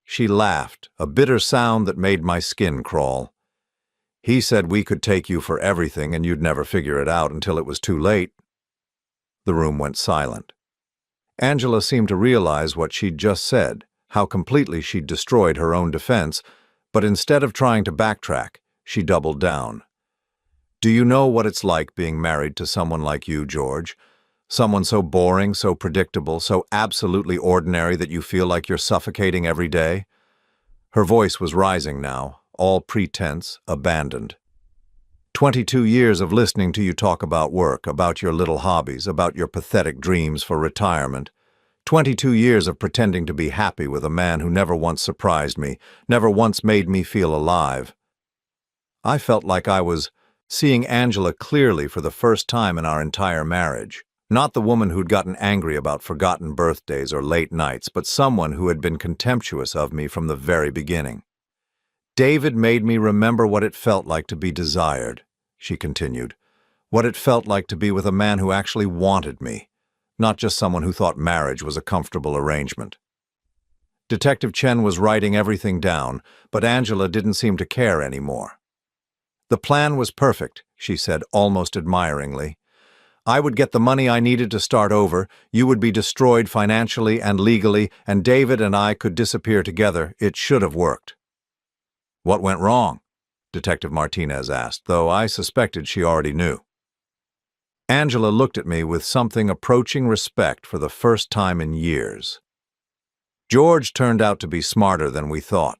She laughed, a bitter sound that made my skin crawl. He said we could take you for everything and you'd never figure it out until it was too late. The room went silent. Angela seemed to realize what she'd just said, how completely she'd destroyed her own defense, but instead of trying to backtrack, she doubled down. Do you know what it's like being married to someone like you, George? Someone so boring, so predictable, so absolutely ordinary that you feel like you're suffocating every day? Her voice was rising now, all pretense abandoned. 22 years of listening to you talk about work, about your little hobbies, about your pathetic dreams for retirement. 22 years of pretending to be happy with a man who never once surprised me, never once made me feel alive. I felt like I was seeing Angela clearly for the first time in our entire marriage. Not the woman who'd gotten angry about forgotten birthdays or late nights, but someone who had been contemptuous of me from the very beginning. David made me remember what it felt like to be desired, she continued. What it felt like to be with a man who actually wanted me, not just someone who thought marriage was a comfortable arrangement. Detective Chen was writing everything down, but Angela didn't seem to care anymore. The plan was perfect, she said almost admiringly. I would get the money I needed to start over, you would be destroyed financially and legally, and David and I could disappear together. It should have worked. What went wrong? Detective Martinez asked, though I suspected she already knew. Angela looked at me with something approaching respect for the first time in years. George turned out to be smarter than we thought.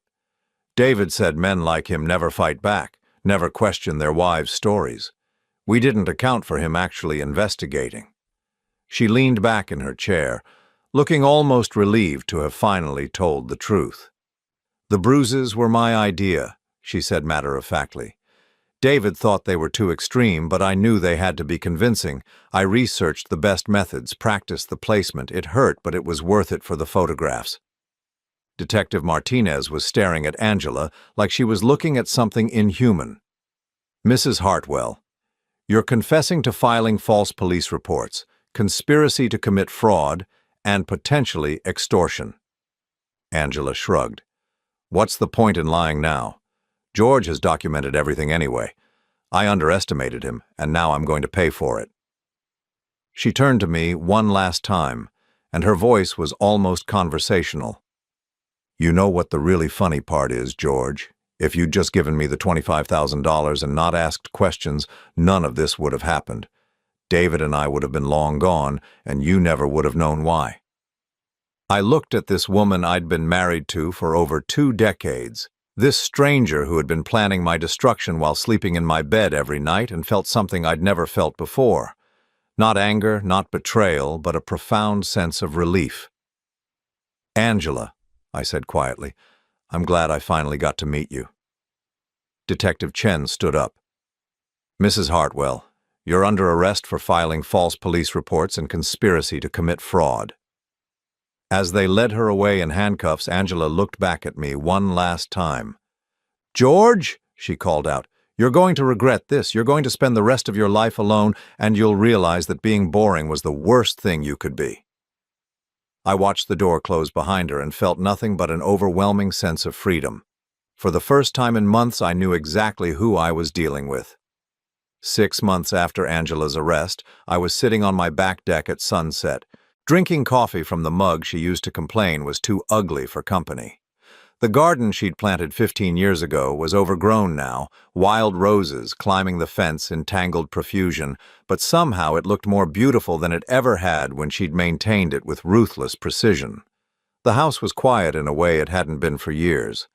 David said men like him never fight back, never question their wives' stories. We didn't account for him actually investigating. She leaned back in her chair, looking almost relieved to have finally told the truth. The bruises were my idea, she said matter-of-factly. David thought they were too extreme, but I knew they had to be convincing. I researched the best methods, practiced the placement. It hurt, but it was worth it for the photographs. Detective Martinez was staring at Angela like she was looking at something inhuman. Mrs. Hartwell, you're confessing to filing false police reports, conspiracy to commit fraud, and potentially extortion. Angela shrugged. What's the point in lying now? George has documented everything anyway. I underestimated him, and now I'm going to pay for it. She turned to me one last time, and her voice was almost conversational. You know what the really funny part is, George? If you'd just given me the $25,000 and not asked questions, none of this would have happened. David and I would have been long gone, and you never would have known why. I looked at this woman I'd been married to for over 2 decades, this stranger who had been planning my destruction while sleeping in my bed every night, and felt something I'd never felt before. Not anger, not betrayal, but a profound sense of relief. Angela, I said quietly, I'm glad I finally got to meet you. Detective Chen stood up. Mrs. Hartwell, you're under arrest for filing false police reports and conspiracy to commit fraud. As they led her away in handcuffs, Angela looked back at me one last time. George, she called out, you're going to regret this. You're going to spend the rest of your life alone, and you'll realize that being boring was the worst thing you could be. I watched the door close behind her and felt nothing but an overwhelming sense of freedom. For the first time in months, I knew exactly who I was dealing with. 6 months after Angela's arrest, I was sitting on my back deck at sunset, drinking coffee from the mug she used to complain was too ugly for company. The garden she'd planted 15 years ago was overgrown now, wild roses climbing the fence in tangled profusion, but somehow it looked more beautiful than it ever had when she'd maintained it with ruthless precision. The house was quiet in a way it hadn't been for years.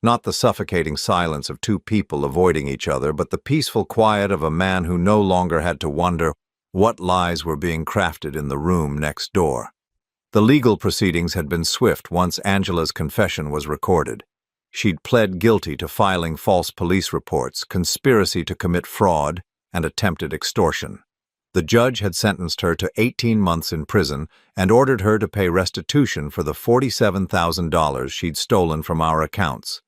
Not the suffocating silence of 2 people avoiding each other, but the peaceful quiet of a man who no longer had to wonder what lies were being crafted in the room next door. The legal proceedings had been swift once Angela's confession was recorded. She'd pled guilty to filing false police reports, conspiracy to commit fraud, and attempted extortion. The judge had sentenced her to 18 months in prison and ordered her to pay restitution for the $47,000 she'd stolen from our accounts.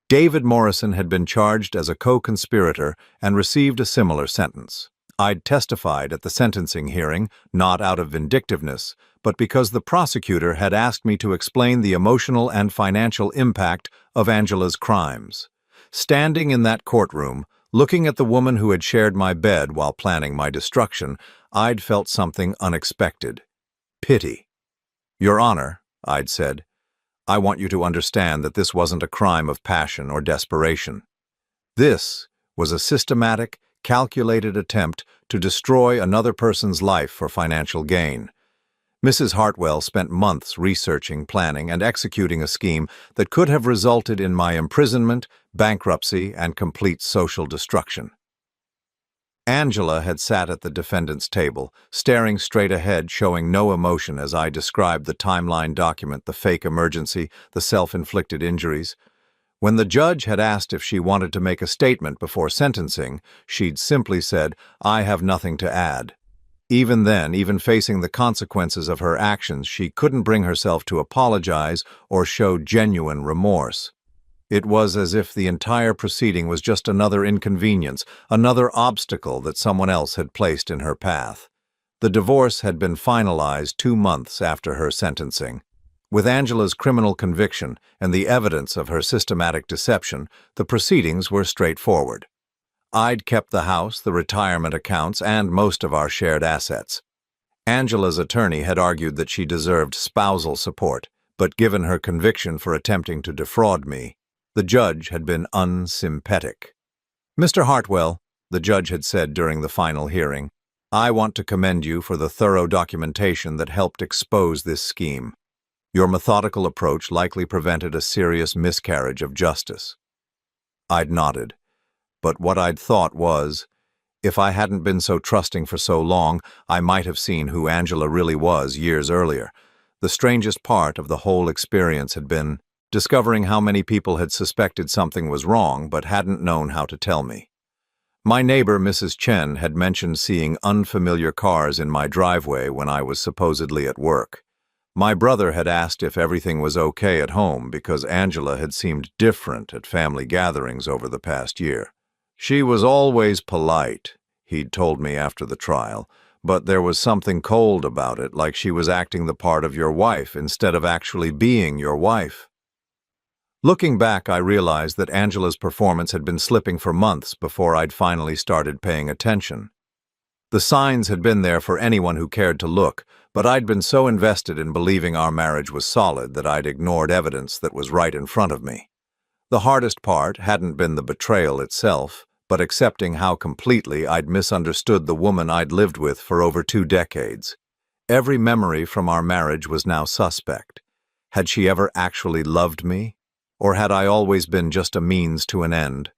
David Morrison had been charged as a co-conspirator and received a similar sentence. I'd testified at the sentencing hearing, not out of vindictiveness, but because the prosecutor had asked me to explain the emotional and financial impact of Angela's crimes. Standing in that courtroom, looking at the woman who had shared my bed while planning my destruction, I'd felt something unexpected. Pity. Your Honor, I'd said, I want you to understand that this wasn't a crime of passion or desperation. This was a systematic, calculated attempt to destroy another person's life for financial gain. Mrs. Hartwell spent months researching, planning, and executing a scheme that could have resulted in my imprisonment, bankruptcy, and complete social destruction. Angela had sat at the defendant's table, staring straight ahead, showing no emotion as I described the timeline document, the fake emergency, the self-inflicted injuries. When the judge had asked if she wanted to make a statement before sentencing, she'd simply said, "I have nothing to add." Even then, even facing the consequences of her actions, she couldn't bring herself to apologize or show genuine remorse. It was as if the entire proceeding was just another inconvenience, another obstacle that someone else had placed in her path. The divorce had been finalized 2 months after her sentencing. With Angela's criminal conviction and the evidence of her systematic deception, the proceedings were straightforward. I'd kept the house, the retirement accounts, and most of our shared assets. Angela's attorney had argued that she deserved spousal support, but given her conviction for attempting to defraud me, the judge had been unsympathetic. "Mr. Hartwell," the judge had said during the final hearing, "I want to commend you for the thorough documentation that helped expose this scheme. Your methodical approach likely prevented a serious miscarriage of justice." I'd nodded, but what I'd thought was, if I hadn't been so trusting for so long, I might have seen who Angela really was years earlier. The strangest part of the whole experience had been discovering how many people had suspected something was wrong but hadn't known how to tell me. My neighbor, Mrs. Chen, had mentioned seeing unfamiliar cars in my driveway when I was supposedly at work. My brother had asked if everything was okay at home because Angela had seemed different at family gatherings over the past year. "She was always polite," he'd told me after the trial, "but there was something cold about it, like she was acting the part of your wife instead of actually being your wife." Looking back, I realized that Angela's performance had been slipping for months before I'd finally started paying attention. The signs had been there for anyone who cared to look, but I'd been so invested in believing our marriage was solid that I'd ignored evidence that was right in front of me. The hardest part hadn't been the betrayal itself, but accepting how completely I'd misunderstood the woman I'd lived with for over 2 decades. Every memory from our marriage was now suspect. Had she ever actually loved me? Or had I always been just a means to an end?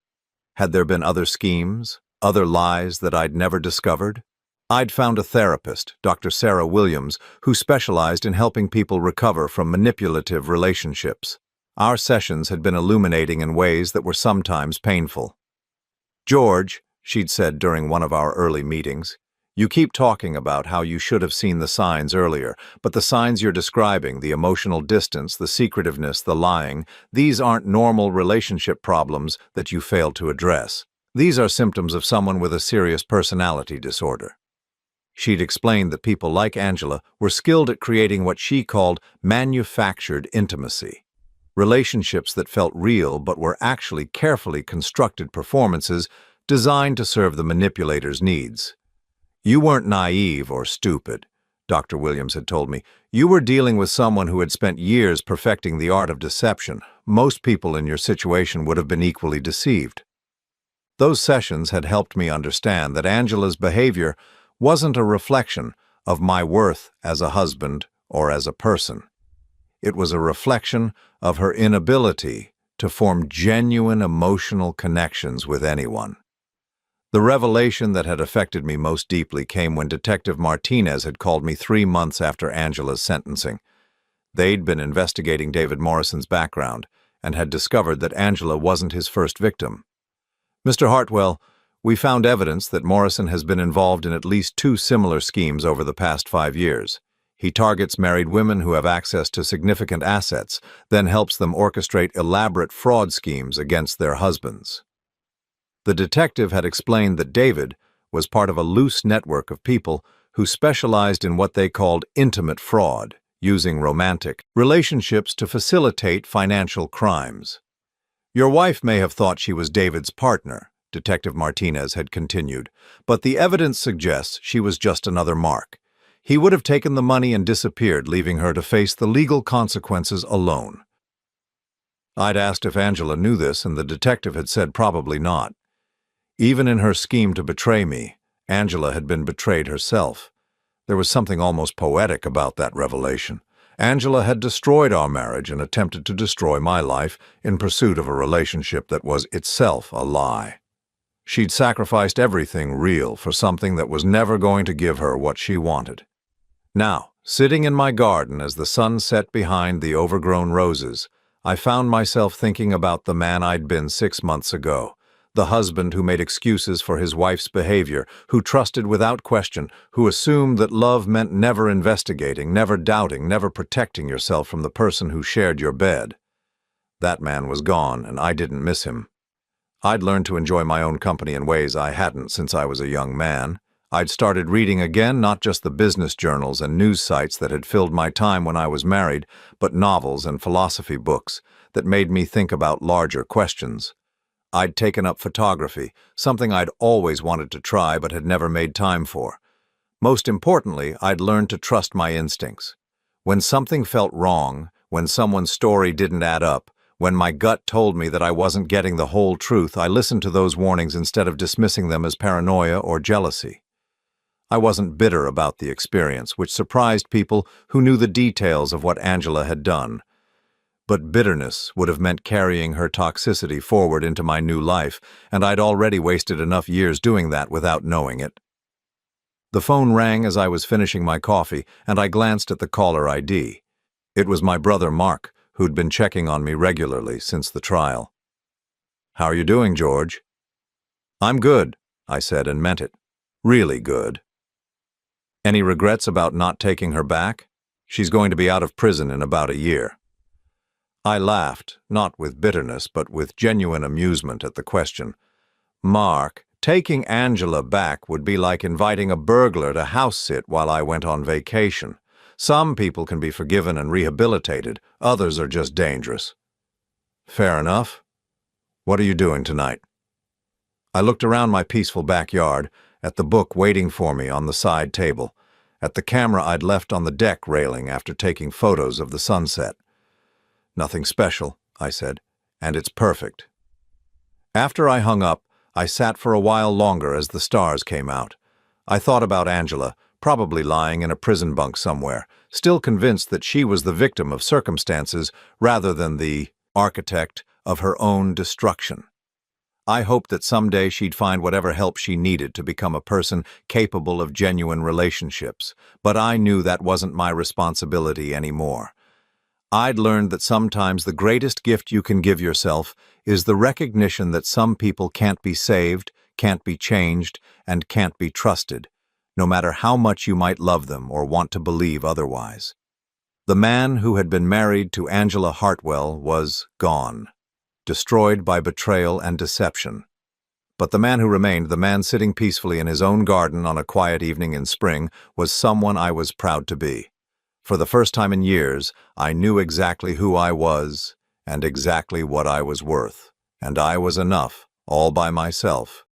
Had there been other schemes, other lies that I'd never discovered? I'd found a therapist, Dr. Sarah Williams, who specialized in helping people recover from manipulative relationships. Our sessions had been illuminating in ways that were sometimes painful. "George," she'd said during one of our early meetings, "you keep talking about how you should have seen the signs earlier, but the signs you're describing, the emotional distance, the secretiveness, the lying, these aren't normal relationship problems that you failed to address. These are symptoms of someone with a serious personality disorder." She'd explained that people like Angela were skilled at creating what she called manufactured intimacy. Relationships that felt real but were actually carefully constructed performances designed to serve the manipulator's needs. "You weren't naive or stupid," Dr. Williams had told me. "You were dealing with someone who had spent years perfecting the art of deception. Most people in your situation would have been equally deceived." Those sessions had helped me understand that Angela's behavior wasn't a reflection of my worth as a husband or as a person. It was a reflection of her inability to form genuine emotional connections with anyone. The revelation that had affected me most deeply came when Detective Martinez had called me 3 months after Angela's sentencing. They'd been investigating David Morrison's background and had discovered that Angela wasn't his first victim. "Mr. Hartwell, we found evidence that Morrison has been involved in at least 2 similar schemes over the past 5 years. He targets married women who have access to significant assets, then helps them orchestrate elaborate fraud schemes against their husbands." The detective had explained that David was part of a loose network of people who specialized in what they called intimate fraud, using romantic relationships to facilitate financial crimes. "Your wife may have thought she was David's partner," Detective Martinez had continued, "but the evidence suggests she was just another mark. He would have taken the money and disappeared, leaving her to face the legal consequences alone." I'd asked if Angela knew this, and the detective had said probably not. Even in her scheme to betray me, Angela had been betrayed herself. There was something almost poetic about that revelation. Angela had destroyed our marriage and attempted to destroy my life in pursuit of a relationship that was itself a lie. She'd sacrificed everything real for something that was never going to give her what she wanted. Now, sitting in my garden as the sun set behind the overgrown roses, I found myself thinking about the man I'd been 6 months ago. The husband who made excuses for his wife's behavior, who trusted without question, who assumed that love meant never investigating, never doubting, never protecting yourself from the person who shared your bed. That man was gone, and I didn't miss him. I'd learned to enjoy my own company in ways I hadn't since I was a young man. I'd started reading again, not just the business journals and news sites that had filled my time when I was married, but novels and philosophy books that made me think about larger questions. I'd taken up photography, something I'd always wanted to try but had never made time for. Most importantly, I'd learned to trust my instincts. When something felt wrong, when someone's story didn't add up, when my gut told me that I wasn't getting the whole truth, I listened to those warnings instead of dismissing them as paranoia or jealousy. I wasn't bitter about the experience, which surprised people who knew the details of what Angela had done. But bitterness would have meant carrying her toxicity forward into my new life, and I'd already wasted enough years doing that without knowing it. The phone rang as I was finishing my coffee, and I glanced at the caller ID. It was my brother Mark, who'd been checking on me regularly since the trial. "How are you doing, George?" "I'm good," I said, and meant it. Really good. "Any regrets about not taking her back? She's going to be out of prison in about a year." I laughed, not with bitterness, but with genuine amusement at the question. "Mark, taking Angela back would be like inviting a burglar to house sit while I went on vacation. Some people can be forgiven and rehabilitated, others are just dangerous." "Fair enough. What are you doing tonight?" I looked around my peaceful backyard, at the book waiting for me on the side table, at the camera I'd left on the deck railing after taking photos of the sunset. "Nothing special," I said, "and it's perfect." After I hung up, I sat for a while longer as the stars came out. I thought about Angela, probably lying in a prison bunk somewhere, still convinced that she was the victim of circumstances rather than the architect of her own destruction. I hoped that someday she'd find whatever help she needed to become a person capable of genuine relationships, but I knew that wasn't my responsibility anymore. I'd learned that sometimes the greatest gift you can give yourself is the recognition that some people can't be saved, can't be changed, and can't be trusted, no matter how much you might love them or want to believe otherwise. The man who had been married to Angela Hartwell was gone, destroyed by betrayal and deception. But the man who remained, the man sitting peacefully in his own garden on a quiet evening in spring, was someone I was proud to be. For the first time in years, I knew exactly who I was and exactly what I was worth, and I was enough, all by myself,